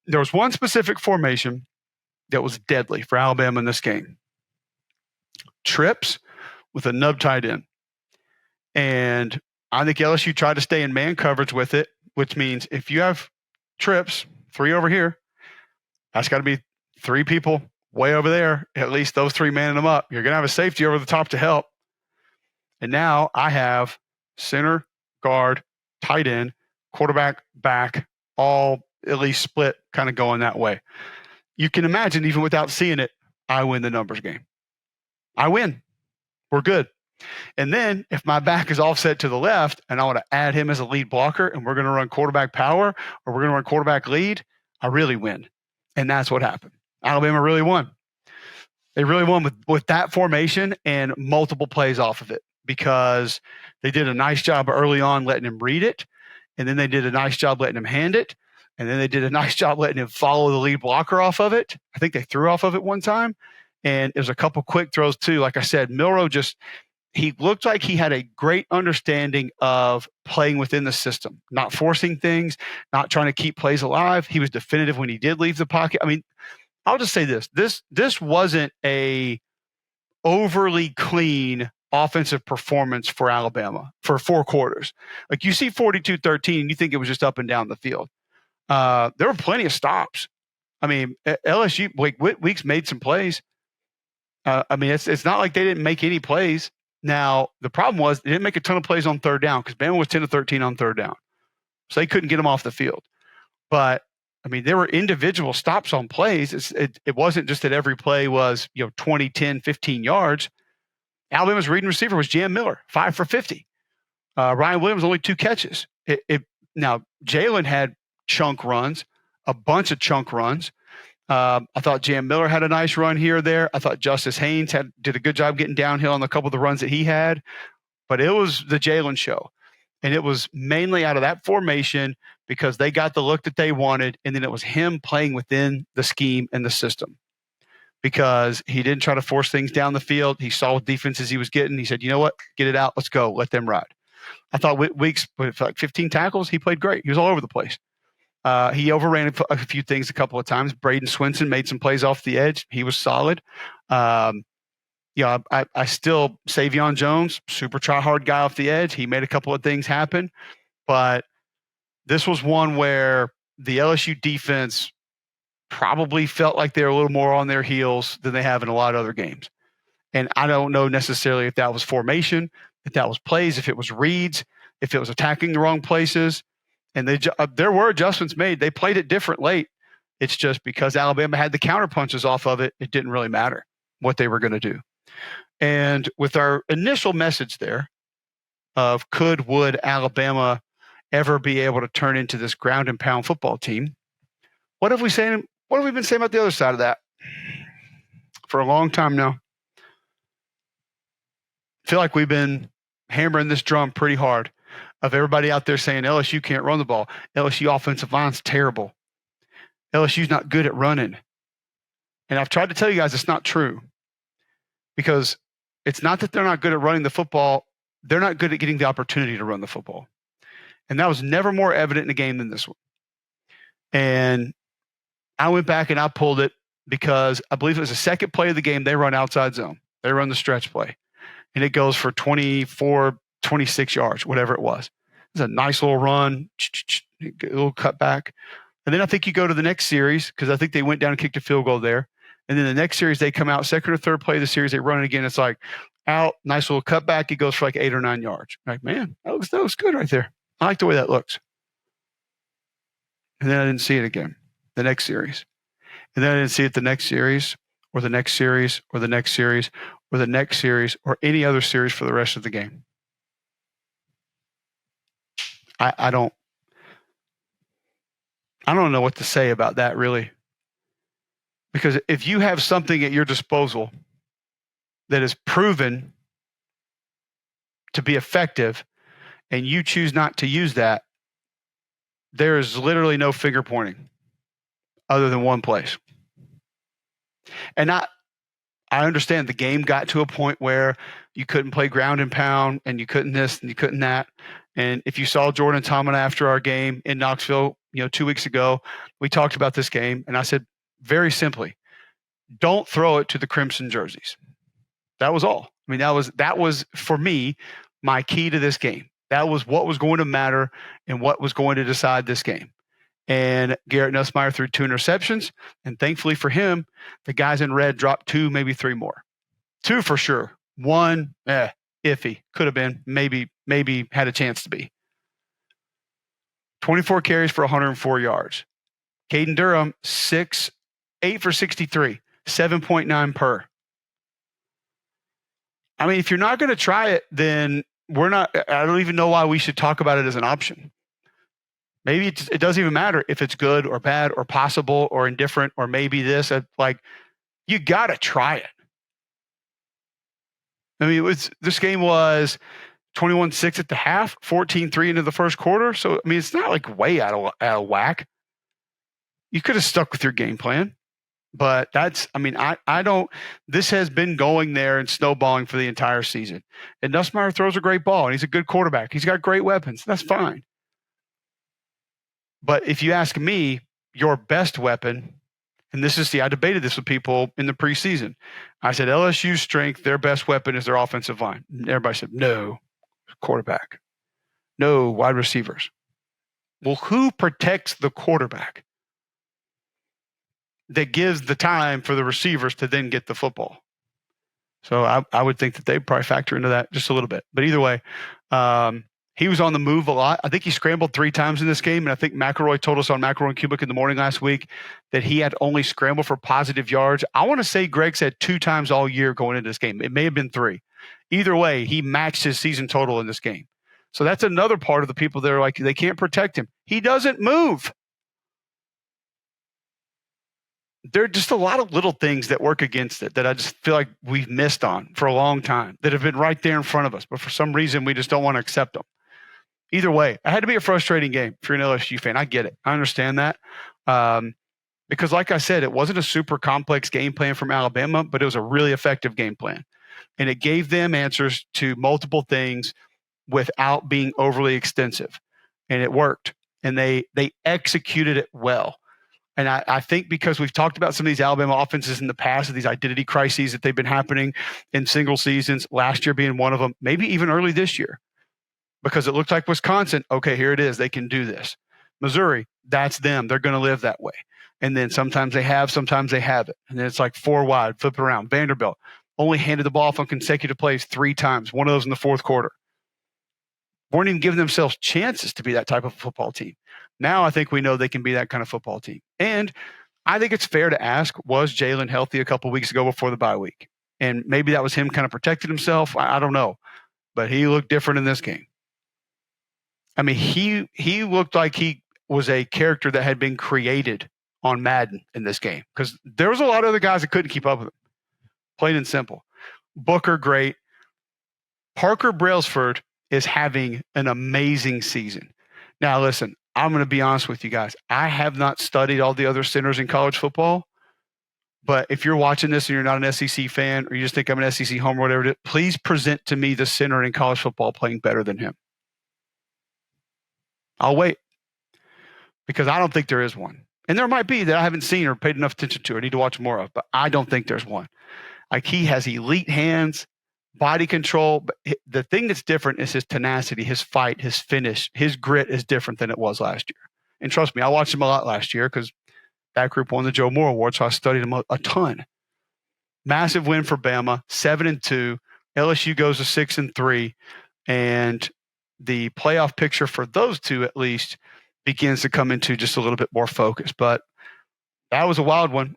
there was one specific formation that was deadly for Alabama in this game. Trips with a nub tight end. And I think LSU tried to stay in man coverage with it, which means if you have trips, 3 over here, that's got to be 3 people way over there, at least those 3 manning them up. You're going to have a safety over the top to help. And now I have center, guard, tight end, quarterback, back, all at least split kind of going that way. You can imagine, even without seeing it, I win the numbers game. I win. We're good. And then if my back is offset to the left and I want to add him as a lead blocker and we're going to run quarterback power or we're going to run quarterback lead, I really win. And that's what happened. Alabama really won. They really won with that formation and multiple plays off of it because they did a nice job early on letting him read it. And then they did a nice job letting him hand it. And then they did a nice job letting him follow the lead blocker off of it. I think they threw off of it one time. And there's a couple quick throws too. Like I said, Milroe he looked like he had a great understanding of playing within the system, not forcing things, not trying to keep plays alive. He was definitive when he did leave the pocket. I mean, I'll just say this. This wasn't a overly clean offensive performance for Alabama for 4 quarters. Like you see 42-13 and you think it was just up and down the field. There were plenty of stops. I mean, LSU, Weeks made some plays. I mean, it's not like they didn't make any plays. Now, the problem was they didn't make a ton of plays on third down because Bama was 10-13 on third down. So they couldn't get them off the field. But, I mean, there were individual stops on plays. It wasn't just that every play was, 20, 10, 15 yards. Alabama's reading receiver was Jam Miller, 5 for 50. Ryan Williams, only 2 catches. Now, Jalen had chunk runs, a bunch of chunk runs. I thought Jam Miller had a nice run here or there. I thought Justice Haynes did a good job getting downhill on a couple of the runs that he had. But it was the Jalen show. And it was mainly out of that formation because they got the look that they wanted. And then it was him playing within the scheme and the system because he didn't try to force things down the field. He saw what defenses he was getting. He said, you know what? Get it out. Let's go. Let them ride. I thought Weeks, with like 15 tackles, he played great. He was all over the place. He overran a few things a couple of times. Braden Swinson made some plays off the edge. He was solid. I still Savion Jones, super try hard guy off the edge. He made a couple of things happen, but this was one where the LSU defense probably felt like they're a little more on their heels than they have in a lot of other games. And I don't know necessarily if that was formation, if that was plays, if it was reads, if it was attacking the wrong places. And there were adjustments made. They played it different late. It's just because Alabama had the counter punches off of it, it didn't really matter what they were going to do. And with our initial message there of would Alabama ever be able to turn into this ground and pound football team, what have we been saying about the other side of that for a long time now? I feel like we've been hammering this drum pretty hard of everybody out there saying LSU can't run the ball. LSU offensive line's terrible. LSU's not good at running. And I've tried to tell you guys it's not true because it's not that they're not good at running the football. They're not good at getting the opportunity to run the football. And that was never more evident in a game than this one. And I went back and I pulled it because I believe it was the second play of the game. They run outside zone. They run the stretch play. And it goes for 24, 26 yards, whatever it was. It's a nice little run, a little cutback. And then I think you go to the next series because I think they went down and kicked a field goal there. And then the next series, they come out, second or third play of the series, they run it again. It's like out, nice little cutback. It goes for like 8 or 9 yards. Like, man, that looks good right there. I like the way that looks. And then I didn't see it again the next series. And then I didn't see it the next series or the next series or the next series or the next series or any other series for the rest of the game. I don't know what to say about that really. Because if you have something at your disposal that is proven to be effective and you choose not to use that, there is literally no finger pointing other than one place. And I understand the game got to a point where you couldn't play ground and pound and you couldn't this and you couldn't that. And if you saw Jordan Tomlin after our game in Knoxville, 2 weeks ago, we talked about this game, and I said very simply, don't throw it to the crimson jerseys. That was all. I mean, that was for me my key to this game. That was what was going to matter and what was going to decide this game. And Garrett Nussmeier threw 2 interceptions, and thankfully for him, the guys in red dropped 2, maybe 3 more. 2 for sure. 1, iffy. Could have been. Maybe had a chance to be. 24 carries for 104 yards. Caden Durham, 8 for 63, 7.9 per. I mean, if you're not going to try it, then I don't even know why we should talk about it as an option. Maybe it doesn't even matter if it's good or bad or possible or indifferent or maybe this. You got to try it. I mean, this game was 21-6 at the half, 14-3 into the first quarter. So, I mean, it's not like way out of whack. You could have stuck with your game plan. But I don't. This has been going there and snowballing for the entire season. And Nussmeier throws a great ball, and he's a good quarterback. He's got great weapons. That's fine. But if you ask me, your best weapon, and I debated this with people in the preseason. I said LSU's strength, their best weapon is their offensive line. And everybody said, no, quarterback. No, wide receivers. Well, who protects the quarterback that gives the time for the receivers to then get the football? So I would think that they'd probably factor into that just a little bit. But either way, he was on the move a lot. I think he scrambled 3 times in this game. And I think McElroy told us on McElroy and Kubik in the morning last week that he had only scrambled for positive yards. I want to say Greg said 2 times all year going into this game. It may have been 3. Either way, he matched his season total in this game. So that's another part of the people that are like, they can't protect him. He doesn't move. There are just a lot of little things that work against it that I just feel like we've missed on for a long time that have been right there in front of us. But for some reason, we just don't want to accept them. Either way, it had to be a frustrating game if you're an LSU fan. I get it. I understand that. Because like I said, it wasn't a super complex game plan from Alabama, but it was a really effective game plan. And it gave them answers to multiple things without being overly extensive. And it worked. And they executed it well. And I think because we've talked about some of these Alabama offenses in the past, these identity crises that they've been happening in single seasons, last year being one of them, maybe even early this year, because it looked like Wisconsin, okay, here it is. They can do this. Missouri, that's them. They're going to live that way. And then sometimes they have, sometimes they haven't. And then it's like 4 wide, flip it around. Vanderbilt only handed the ball off on consecutive plays 3 times, one of those in the fourth quarter. Weren't even giving themselves chances to be that type of football team. Now I think we know they can be that kind of football team. And I think it's fair to ask, was Jalen healthy a couple weeks ago before the bye week? And maybe that was him kind of protecting himself. I don't know. But he looked different in this game. I mean, he looked like he was a character that had been created on Madden in this game, because there was a lot of other guys that couldn't keep up with him. Plain and simple. Booker, great. Parker Brailsford is having an amazing season. Now, listen, I'm going to be honest with you guys. I have not studied all the other centers in college football, but if you're watching this and you're not an SEC fan, or you just think I'm an SEC homer or whatever it is, please present to me the center in college football playing better than him. I'll wait, because I don't think there is one. And there might be that I haven't seen or paid enough attention to or need to watch more of, but I don't think there's one. Like, he has elite hands, body control. But the thing that's different is his tenacity, his fight, his finish, his grit is different than it was last year. And trust me, I watched him a lot last year because that group won the Joe Moore Award, so I studied him a ton. Massive win for Bama, 7-2. LSU goes to 6-3, and the playoff picture for those two at least begins to come into just a little bit more focus. But that was a wild one.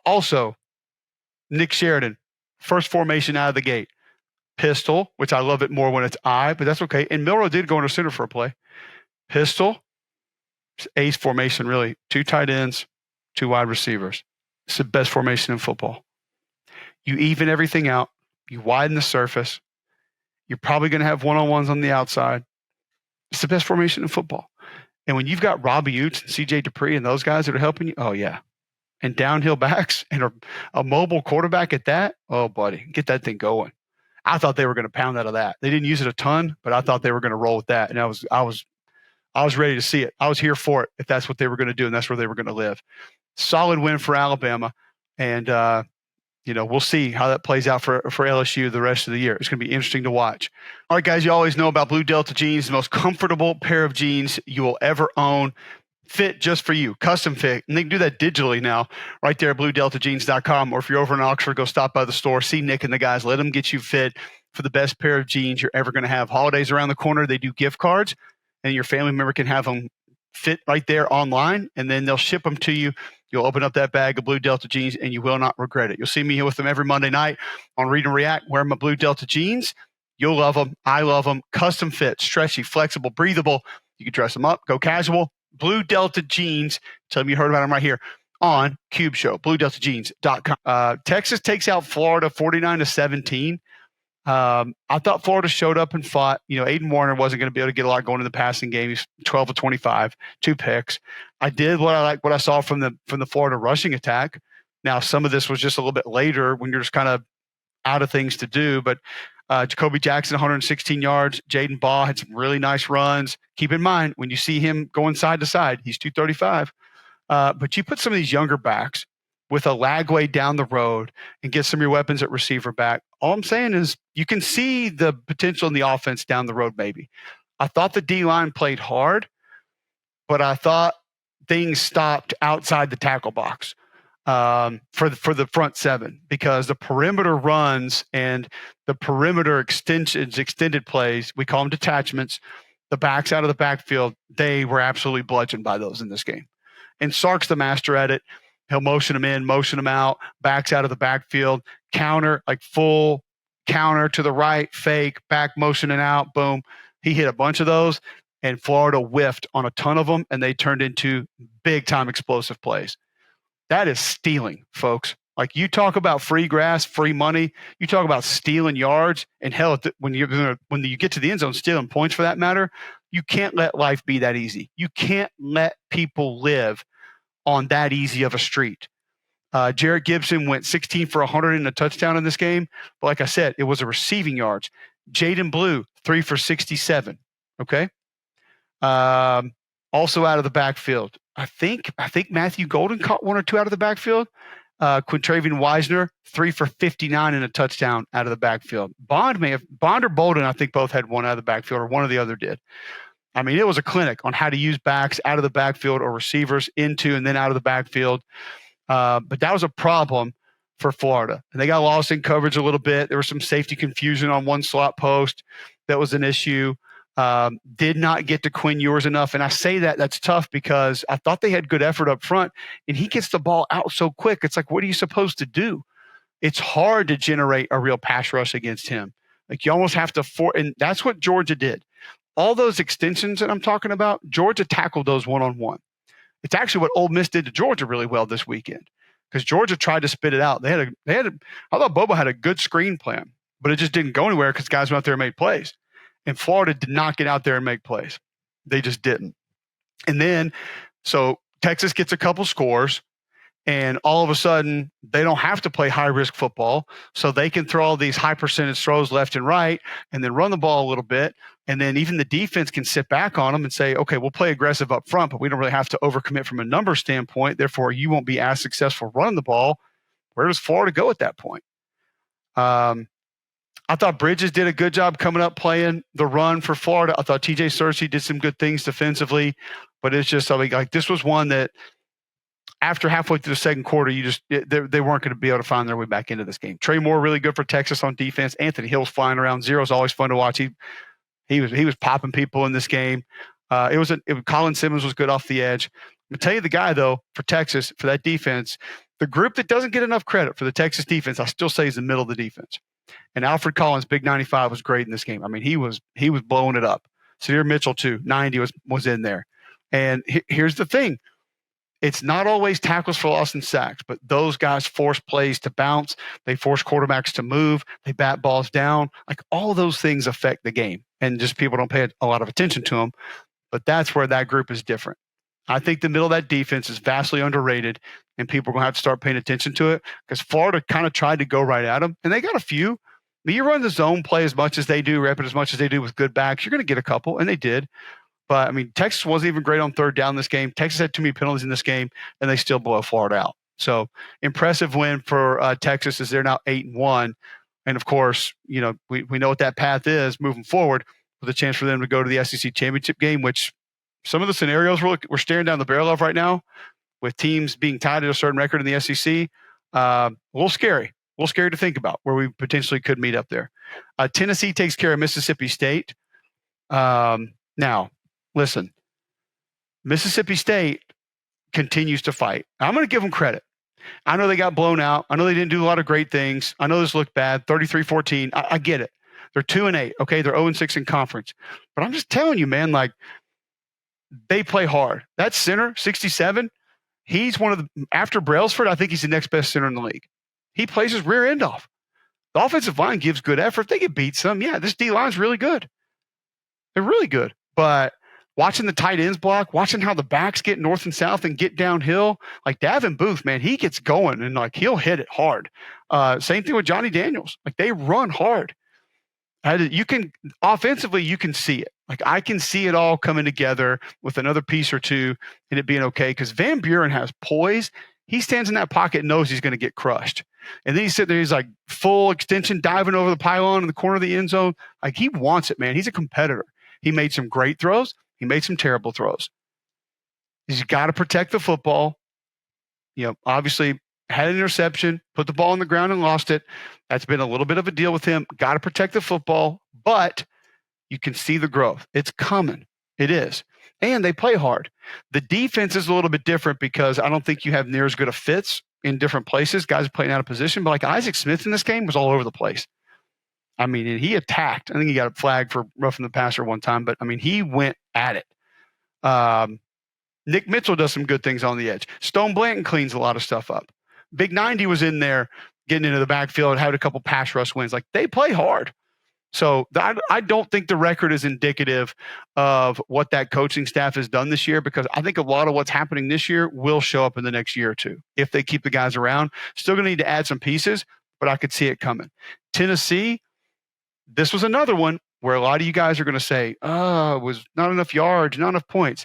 Also, Nick Sheridan, first formation out of the gate. Pistol, which I love it more when it's I, but that's okay. And Milroe did go under center for a play. Pistol, ace formation, really. 2 tight ends, 2 wide receivers. It's the best formation in football. You even everything out. You widen the surface. You're probably going to have one-on-ones on the outside. It's the best formation in football. And when you've got Robbie Utes and C.J. Dupree and those guys that are helping you, oh, yeah. And downhill backs and a mobile quarterback at that, oh, buddy, get that thing going. I thought they were going to pound out of that. They didn't use it a ton, but I thought they were going to roll with that. And I was I was ready to see it. I was here for it if that's what they were going to do and that's where they were going to live. Solid win for Alabama. And, we'll see how that plays out for LSU the rest of the year. It's going to be interesting to watch. All right, guys, you always know about Blue Delta jeans, the most comfortable pair of jeans you will ever own. Fit just for you, custom fit. And they can do that digitally now right there at bluedeltajeans.com. Or if you're over in Oxford, go stop by the store, see Nick and the guys, let them get you fit for the best pair of jeans you're ever going to have. Holidays around the corner, they do gift cards, and your family member can have them fit right there online, and then they'll ship them to you. You'll open up that bag of Blue Delta jeans, and you will not regret it. You'll see me here with them every Monday night on Read and React, wearing my Blue Delta jeans. You'll love them. I love them. Custom fit, stretchy, flexible, breathable. You can dress them up, go casual. Blue Delta jeans. Tell them you heard about them right here on Cube Show. BlueDeltaJeans.com. Texas takes out Florida 49-17. I thought Florida showed up and fought. Aiden Warner wasn't going to be able to get a lot going in the passing game. He's 12 of 25, 2 picks. I did what I saw from the Florida rushing attack. Now, some of this was just a little bit later when you're just kind of out of things to do, but Jacoby Jackson, 116 yards. Jaden Baugh had some really nice runs. Keep in mind, when you see him going side to side, he's 235. But you put some of these younger backs with a Lagway down the road and get some of your weapons at receiver back. All I'm saying is you can see the potential in the offense down the road maybe. I thought the D-line played hard, but I thought things stopped outside the tackle box. For the front seven, because the perimeter runs and the perimeter extended plays, we call them detachments, the backs out of the backfield, they were absolutely bludgeoned by those in this game. And Sark's the master at it. He'll motion them in, motion them out, backs out of the backfield, counter, like full counter to the right, fake, back motioning out, boom. He hit a bunch of those, and Florida whiffed on a ton of them, and they turned into big-time explosive plays. That is stealing, folks. Like, you talk about free grass, free money. You talk about stealing yards, and hell, when you get to the end zone, stealing points for that matter, you can't let life be that easy. You can't let people live on that easy of a street. Jarrett Gibson went 16 for 100 and a touchdown in this game. But like I said, it was a receiving yards. Jaden Blue, 3 for 67. Okay. Also out of the backfield. I think Matthew Golden caught 1 or 2 out of the backfield. Quintravian Wisner, 3 for 59 and a touchdown out of the backfield. Bond or Bolden, I think both had 1 out of the backfield, or one or the other did. I mean, it was a clinic on how to use backs out of the backfield or receivers into and then out of the backfield. But that was a problem for Florida. And they got lost in coverage a little bit. There was some safety confusion on one slot post. That was an issue. Did not get to Quinn Ewers enough. And I say that's tough because I thought they had good effort up front, and he gets the ball out so quick. It's like, what are you supposed to do? It's hard to generate a real pass rush against him. Like, you almost have to and that's what Georgia did. All those extensions that I'm talking about, Georgia tackled those one-on-one. It's actually what Ole Miss did to Georgia really well this weekend, because Georgia tried to spit it out. I thought Bobo had a good screen plan, but it just didn't go anywhere because guys went out there and made plays. And Florida did not get out there and make plays. They just didn't. And then, so Texas gets a couple scores, and all of a sudden, they don't have to play high-risk football, so they can throw all these high-percentage throws left and right and then run the ball a little bit. And then even the defense can sit back on them and say, okay, we'll play aggressive up front, but we don't really have to overcommit from a number standpoint. Therefore, you won't be as successful running the ball. Where does Florida go at that point? I thought Bridges did a good job coming up playing the run for Florida. I thought TJ Searcy did some good things defensively, but it's just something like this was one that after halfway through the second quarter, they weren't going to be able to find their way back into this game. Trey Moore really good for Texas on defense. Anthony Hill's flying around. Zero's always fun to watch. He was popping people in this game. Colin Simmons was good off the edge. I'm going to tell you the guy, though, for Texas, for that defense, the group that doesn't get enough credit for the Texas defense, I still say is the middle of the defense. And Alfred Collins, big 95, was great in this game. I mean, he was blowing it up. Sadir Mitchell, too, 90 was in there. And here's the thing. It's not always tackles for loss and sacks, but those guys force plays to bounce. They force quarterbacks to move. They bat balls down. Like, all those things affect the game. And just people don't pay a lot of attention to them. But that's where that group is different. I think the middle of that defense is vastly underrated, and people are going to have to start paying attention to it, because Florida kind of tried to go right at them, and they got a few. I mean, you run the zone play as much as they do, rep it as much as they do with good backs, you're going to get a couple, and they did. But, I mean, Texas wasn't even great on third down this game. Texas had too many penalties in this game, and they still blow Florida out. So, impressive win for Texas as they're now 8-1. And, of course, we know what that path is moving forward with a chance for them to go to the SEC championship game, which some of the scenarios we're staring down the barrel of right now with teams being tied at a certain record in the SEC, a little scary. A little scary to think about where we potentially could meet up there. Tennessee takes care of Mississippi State. Now, listen, Mississippi State continues to fight. I'm going to give them credit. I know they got blown out. I know they didn't do a lot of great things. I know this looked bad, 33-14. I get it. They're 2-8. Okay, they're 0-6 in conference. But I'm just telling you, man, like, they play hard. That center, 67, he's one of the – after Brailsford, I think he's the next best center in the league. He plays his rear end off. The offensive line gives good effort. They can beat some. Yeah, this D-line's really good. They're really good. But watching the tight ends block, watching how the backs get north and south and get downhill, like Davin Booth, man, he gets going and, like, he'll hit it hard. Same thing with Johnny Daniels. Like, they run hard. You can offensively, you can see it. Like, I can see it all coming together with another piece or two and it being okay. Because Van Buren has poise. He stands in that pocket and knows he's going to get crushed. And then he's sitting there, he's like full extension, diving over the pylon in the corner of the end zone. Like, he wants it, man. He's a competitor. He made some great throws. He made some terrible throws. He's got to protect the football. Obviously had an interception, put the ball on the ground and lost it. That's been a little bit of a deal with him. Got to protect the football, but you can see the growth. It's coming. It is. And they play hard. The defense is a little bit different because I don't think you have near as good of fits in different places. Guys are playing out of position, but like Isaac Smith in this game was all over the place. I mean, he attacked. I think he got a flag for roughing the passer one time, but I mean, he went at it. Nick Mitchell does some good things on the edge. Stone Blanton cleans a lot of stuff up. Big 90 was in there getting into the backfield, had a couple pass rush wins. Like, they play hard. So I don't think the record is indicative of what that coaching staff has done this year, because I think a lot of what's happening this year will show up in the next year or two if they keep the guys around. Still going to need to add some pieces, but I could see it coming. Tennessee, this was another one where a lot of you guys are going to say, it was not enough yards, not enough points.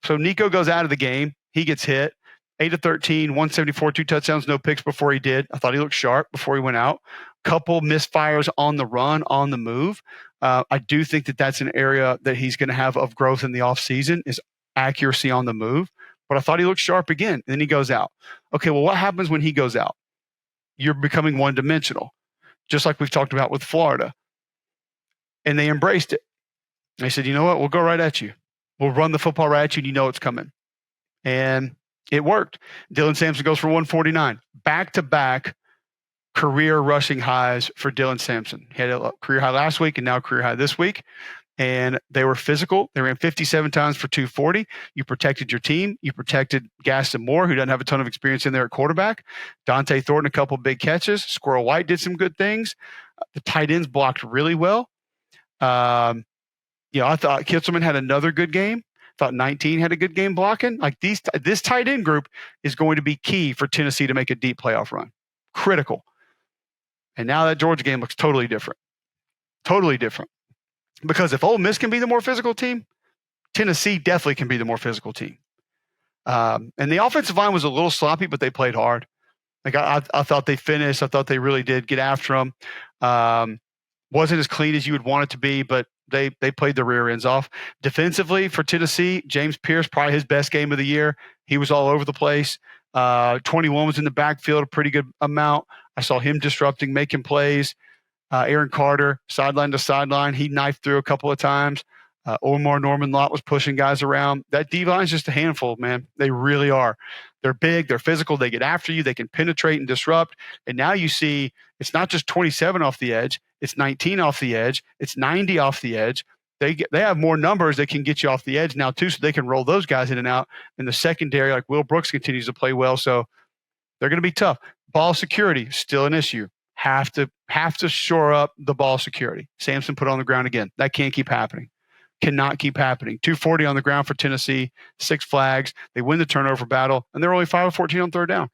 So Nico goes out of the game. He gets hit. 8-13, 174, 2 touchdowns, no picks before he did. I thought he looked sharp before he went out. Couple misfires on the run, on the move. I do think that that's an area that he's going to have of growth in the offseason is accuracy on the move. But I thought he looked sharp again. And then he goes out. Okay, well, what happens when he goes out? You're becoming one-dimensional, just like we've talked about with Florida. And they embraced it. They said, you know what? We'll go right at you. We'll run the football right at you, and you know it's coming. And it worked. Dylan Sampson goes for 149. Back-to-back career rushing highs for Dylan Sampson. He had a career high last week and now career high this week. And they were physical. They ran 57 times for 240. You protected your team. You protected Gaston Moore, who doesn't have a ton of experience in there at quarterback. Dante Thornton, a couple big catches. Squirrel White did some good things. The tight ends blocked really well. I thought Kitzelman had another good game. Thought 19 had a good game blocking. Like this tight end group is going to be key for Tennessee to make a deep playoff run. Critical. And now that Georgia game looks totally different. Totally different. Because if Ole Miss can be the more physical team, Tennessee definitely can be the more physical team. And the offensive line was a little sloppy, but they played hard. Like I thought they finished. I thought they really did get after them. Wasn't as clean as you would want it to be, but they played the rear ends off. Defensively for Tennessee, James Pierce, probably his best game of the year. He was all over the place. 21 was in the backfield, a pretty good amount. I saw him disrupting, making plays. Aaron Carter, sideline to sideline. He knifed through a couple of times. Omar Norman Lott was pushing guys around. That D-line is just a handful, man. They really are. They're big. They're physical. They get after you. They can penetrate and disrupt. And now you see it's not just 27 off the edge. It's 19 off the edge. It's 90 off the edge. They have more numbers that can get you off the edge now, too, so they can roll those guys in and out. In the secondary, like Will Brooks continues to play well, so they're going to be tough. Ball security, still an issue. Have to shore up the ball security. Sampson put on the ground again. That can't keep happening. Cannot keep happening. 240 on the ground for Tennessee, 6 flags. They win the turnover battle, and they're only 5 of 14 on third down.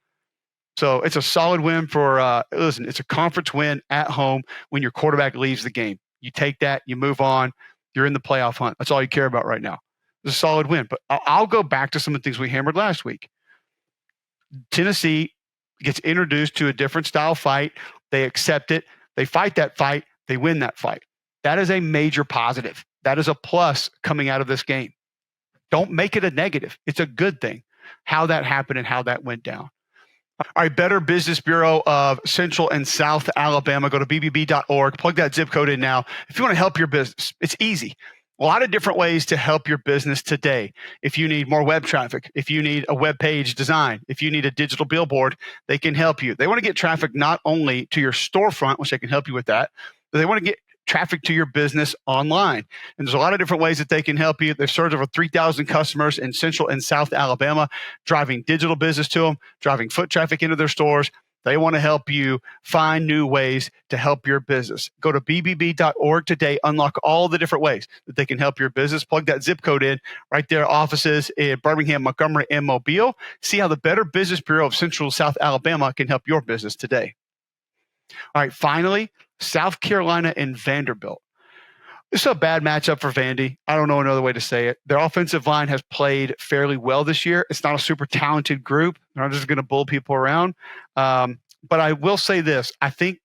So it's a solid win for listen, it's a conference win at home when your quarterback leaves the game. You take that, you move on, you're in the playoff hunt. That's all you care about right now. It's a solid win. But I'll go back to some of the things we hammered last week. Tennessee gets introduced to a different style fight. They accept it. They fight that fight. They win that fight. That is a major positive. That is a plus coming out of this game. Don't make it a negative. It's a good thing how that happened and how that went down. All right, Better Business Bureau of Central and South Alabama. Go to bbb.org. Plug that zip code in now. If you want to help your business, it's easy. A lot of different ways to help your business today. If you need more web traffic, if you need a web page design, if you need a digital billboard, they can help you. They want to get traffic not only to your storefront, which they can help you with that, but they want to get traffic to your business online. And there's a lot of different ways that they can help you. They've served over 3,000 customers in Central and South Alabama, driving digital business to them, driving foot traffic into their stores. They want to help you find new ways to help your business. Go to bbb.org today. Unlock all the different ways that they can help your business. Plug that zip code in right there. Offices in Birmingham, Montgomery, and Mobile. See how the Better Business Bureau of Central South Alabama can help your business today. All right, finally, South Carolina and Vanderbilt. This is a bad matchup for Vandy. I don't know another way to say it. Their offensive line has played fairly well this year. It's not a super talented group. They're not just going to bull people around. But I will say this. I think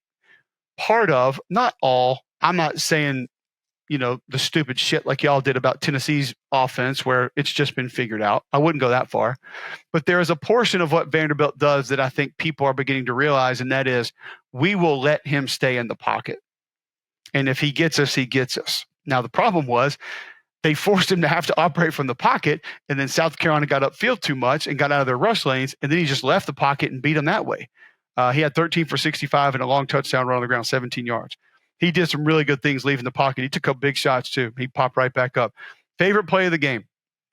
part of, not all, I'm not saying, the stupid shit like y'all did about Tennessee's offense where it's just been figured out. I wouldn't go that far. But there is a portion of what Vanderbilt does that I think people are beginning to realize, and that is we will let him stay in the pocket. And if he gets us, he gets us. Now, the problem was they forced him to have to operate from the pocket, and then South Carolina got upfield too much and got out of their rush lanes, and then he just left the pocket and beat them that way. He had 13 for 65 and a long touchdown run on the ground, 17 yards. He did some really good things leaving the pocket. He took up big shots, too. He popped right back up. Favorite play of the game,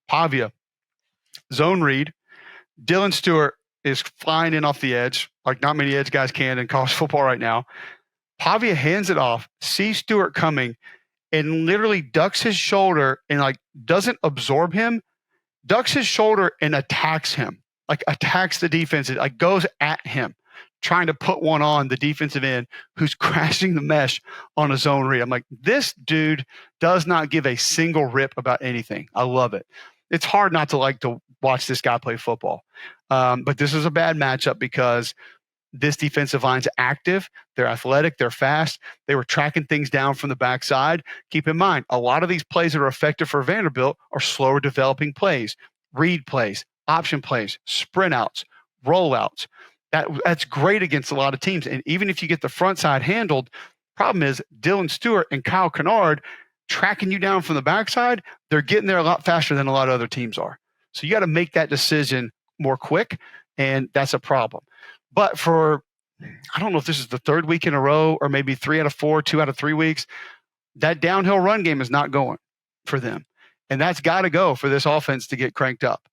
Pavia. Zone read. Dylan Stewart is flying in off the edge, like not many edge guys can in college football right now. Pavia hands it off, sees Stewart coming, and literally ducks his shoulder and doesn't absorb him, ducks his shoulder and attacks him, attacks the defense, goes at him, trying to put one on the defensive end who's crashing the mesh on a zone read. I'm like, this dude does not give a single rip about anything. I love it. It's hard not to watch this guy play football. But this is a bad matchup because this defensive line's active. They're athletic. They're fast. They were tracking things down from the backside. Keep in mind, a lot of these plays that are effective for Vanderbilt are slower developing plays, read plays, option plays, sprint outs, rollouts. That's great against a lot of teams. And even if you get the front side handled, problem is Dylan Stewart and Kyle Kennard tracking you down from the backside, they're getting there a lot faster than a lot of other teams are. So you got to make that decision more quick, and that's a problem. But I don't know if this is the third week in a row or maybe 3 out of 4, 2 out of 3 weeks, that downhill run game is not going for them. And that's got to go for this offense to get cranked up.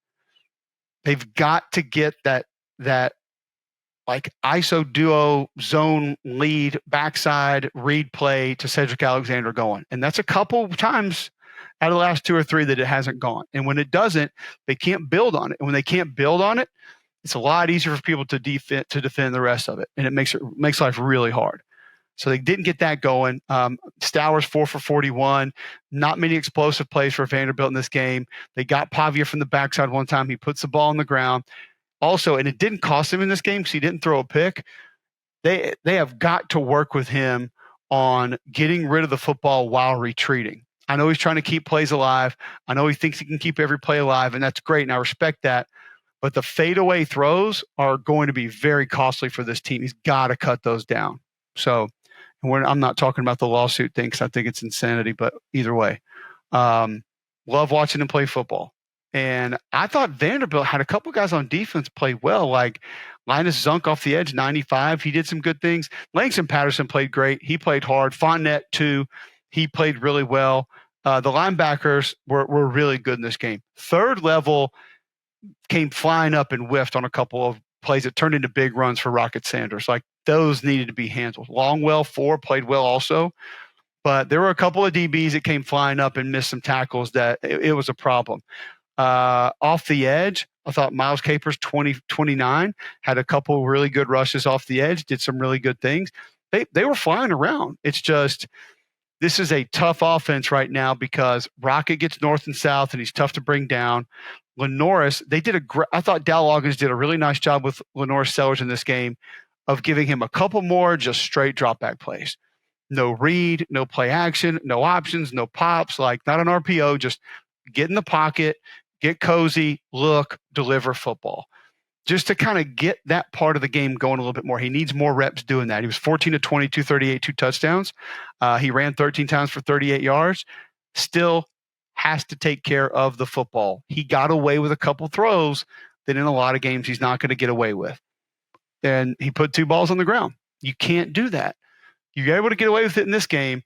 They've got to get that ISO duo zone lead backside read play to Cedric Alexander going. And that's a couple times out of the last 2 or 3 that it hasn't gone. And when it doesn't, they can't build on it. And when they can't build on it, it's a lot easier for people to defend the rest of it. And it makes life really hard. So they didn't get that going. Stowers 4 for 41. Not many explosive plays for Vanderbilt in this game. They got Pavia from the backside one time. He puts the ball on the ground. Also, and it didn't cost him in this game because he didn't throw a pick. They have got to work with him on getting rid of the football while retreating. I know he's trying to keep plays alive. I know he thinks he can keep every play alive, and that's great, and I respect that. But the fadeaway throws are going to be very costly for this team. He's got to cut those down. So I'm not talking about the lawsuit thing because I think it's insanity, but either way, love watching him play football. And I thought Vanderbilt had a couple guys on defense play well, like Linus Zunk off the edge, 95. He did some good things. Langston Patterson played great. He played hard. Fournette, too. He played really well. The linebackers were really good in this game. Third level came flying up and whiffed on a couple of plays that turned into big runs for Rocket Sanders. Those needed to be handled. Longwell, 4, played well also. But there were a couple of DBs that came flying up and missed some tackles that it was a problem. Off the edge, I thought Miles Capers, 29, had a couple really good rushes off the edge, did some really good things. They were flying around. It's just This is a tough offense right now because Rocket gets north and south, and he's tough to bring down. Lenoris, I thought Dow Loggins did a really nice job with Lenoris Sellers in this game of giving him a couple more just straight drop back plays. No read, no play action, no options, no pops, like not an RPO, just get in the pocket, get cozy, look, deliver football. Just to kind of get that part of the game going a little bit more. He needs more reps doing that. He was 14 to 20, 238, 2 touchdowns. He ran 13 times for 38 yards. Still has to take care of the football. He got away with a couple throws that in a lot of games he's not going to get away with. And he put 2 balls on the ground. You can't do that. You're able to get away with it in this game,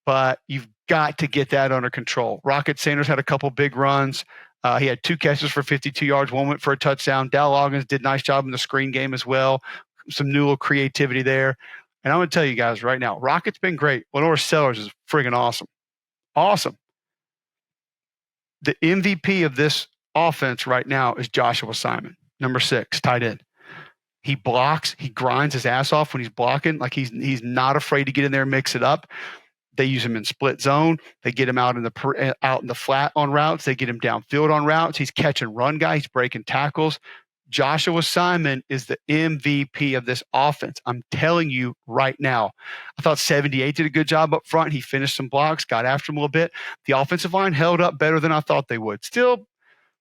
but you've got to get that under control. Rocket Sanders had a couple big runs. He had 2 catches for 52 yards. One went for a touchdown. Dow Loggins did a nice job in the screen game as well. Some new little creativity there. And I'm going to tell you guys right now, Rocket's been great. Lenoris Sellers is friggin' awesome. Awesome. The MVP of this offense right now is Joshua Simon, number 6, tight end. He blocks. He grinds his ass off when he's blocking. Like he's not afraid to get in there and mix it up. They use him in split zone. They get him out in the flat on routes. They get him downfield on routes. He's catching run guys. He's breaking tackles. Joshua Simon is the MVP of this offense. I'm telling you right now. I thought 78 did a good job up front. He finished some blocks, got after him a little bit. The offensive line held up better than I thought they would. Still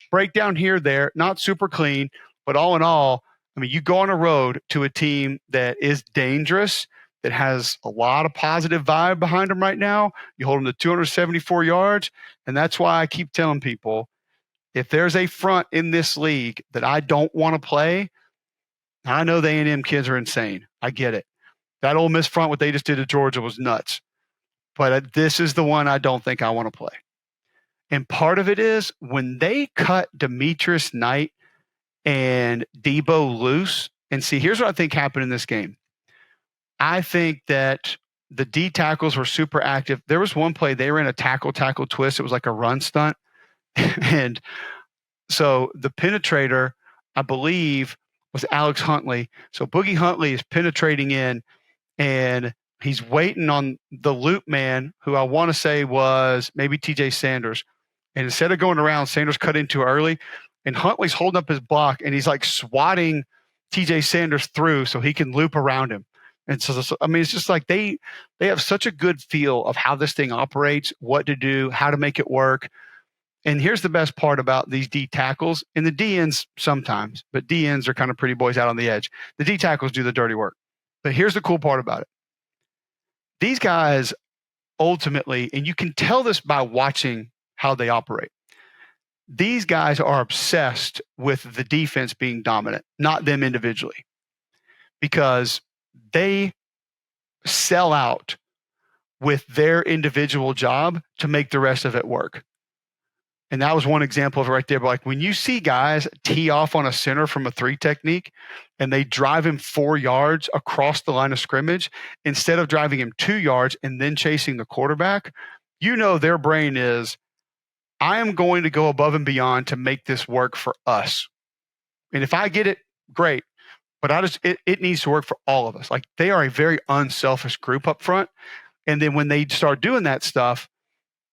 breakdown here, there, not super clean, but all in all, I mean, you go on a road to a team that is dangerous, that has a lot of positive vibe behind them right now. You hold them to 274 yards, and that's why I keep telling people, if there's a front in this league that I don't want to play, I know the A&M kids are insane. I get it. That Ole Miss front, what they just did to Georgia was nuts. But this is the one I don't think I want to play. And part of it is when they cut Demetrius Knight and Debo loose, and see, here's what I think happened in this game. I think that the D tackles were super active. There was one play, they ran a tackle twist. It was like a run stunt. And so the penetrator, I believe, was Alex Huntley. So Boogie Huntley is penetrating in, and he's waiting on the loop man, who I want to say was maybe TJ Sanders. And instead of going around, Sanders cut in too early, and Huntley's holding up his block, and he's like swatting TJ Sanders through so he can loop around him. And so, I mean, it's just like they have such a good feel of how this thing operates, what to do, how to make it work. And here's the best part about these D tackles, and the D ends sometimes, but D ends are kind of pretty boys out on the edge. The D tackles do the dirty work. But here's the cool part about it. These guys ultimately, and you can tell this by watching how they operate, these guys are obsessed with the defense being dominant, not them individually, because they sell out with their individual job to make the rest of it work. And that was one example of it right there. But like when you see guys tee off on a center from a 3 technique and they drive him 4 yards across the line of scrimmage, instead of driving him 2 yards and then chasing the quarterback, you know their brain is, I am going to go above and beyond to make this work for us. And if I get it, great. But it needs to work for all of us. Like they are a very unselfish group up front. And then when they start doing that stuff,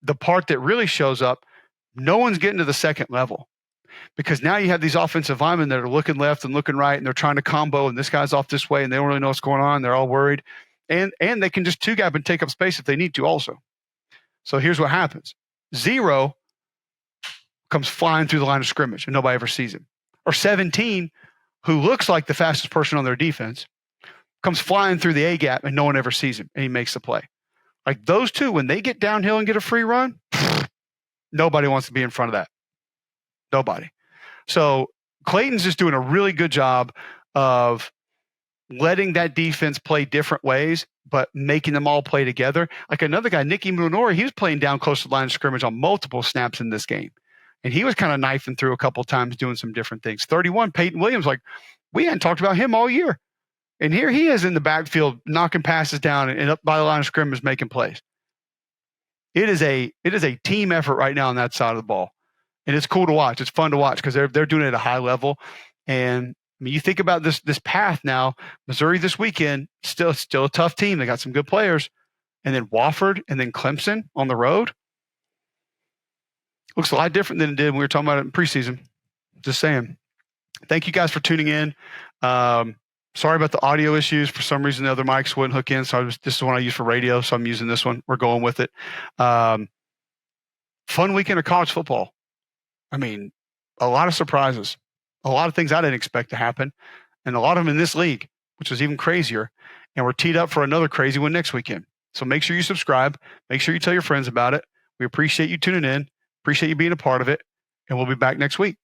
the part that really shows up, no one's getting to the second level, because now you have these offensive linemen that are looking left and looking right, and they're trying to combo, and this guy's off this way, and they don't really know what's going on. They're all worried, and they can just 2-gap and take up space if they need to also. So here's what happens. 0 comes flying through the line of scrimmage, and nobody ever sees him. Or 17, who looks like the fastest person on their defense, comes flying through the A-gap, and no one ever sees him, and he makes the play. Like those two, when they get downhill and get a free run, nobody wants to be in front of that. Nobody. So Clayton's just doing a really good job of letting that defense play different ways, but making them all play together. Like another guy, Nicky Munori, he was playing down close to the line of scrimmage on multiple snaps in this game. And he was kind of knifing through a couple times, doing some different things. 31, Peyton Williams, like we hadn't talked about him all year. And here he is in the backfield, knocking passes down and up by the line of scrimmage, making plays. It is a team effort right now on that side of the ball, and it's cool to watch. It's fun to watch because they're doing it at a high level. And I mean, you think about this path now. Missouri this weekend, still a tough team. They got some good players, and then Wofford, and then Clemson on the road. Looks a lot different than it did when we were talking about it in preseason. Just saying. Thank you guys for tuning in. Sorry about the audio issues. For some reason, the other mics wouldn't hook in, so this is the one I use for radio, so I'm using this one. We're going with it. Fun weekend of college football. I mean, a lot of surprises, a lot of things I didn't expect to happen, and a lot of them in this league, which was even crazier. And we're teed up for another crazy one next weekend. So make sure you subscribe. Make sure you tell your friends about it. We appreciate you tuning in. Appreciate you being a part of it. And we'll be back next week.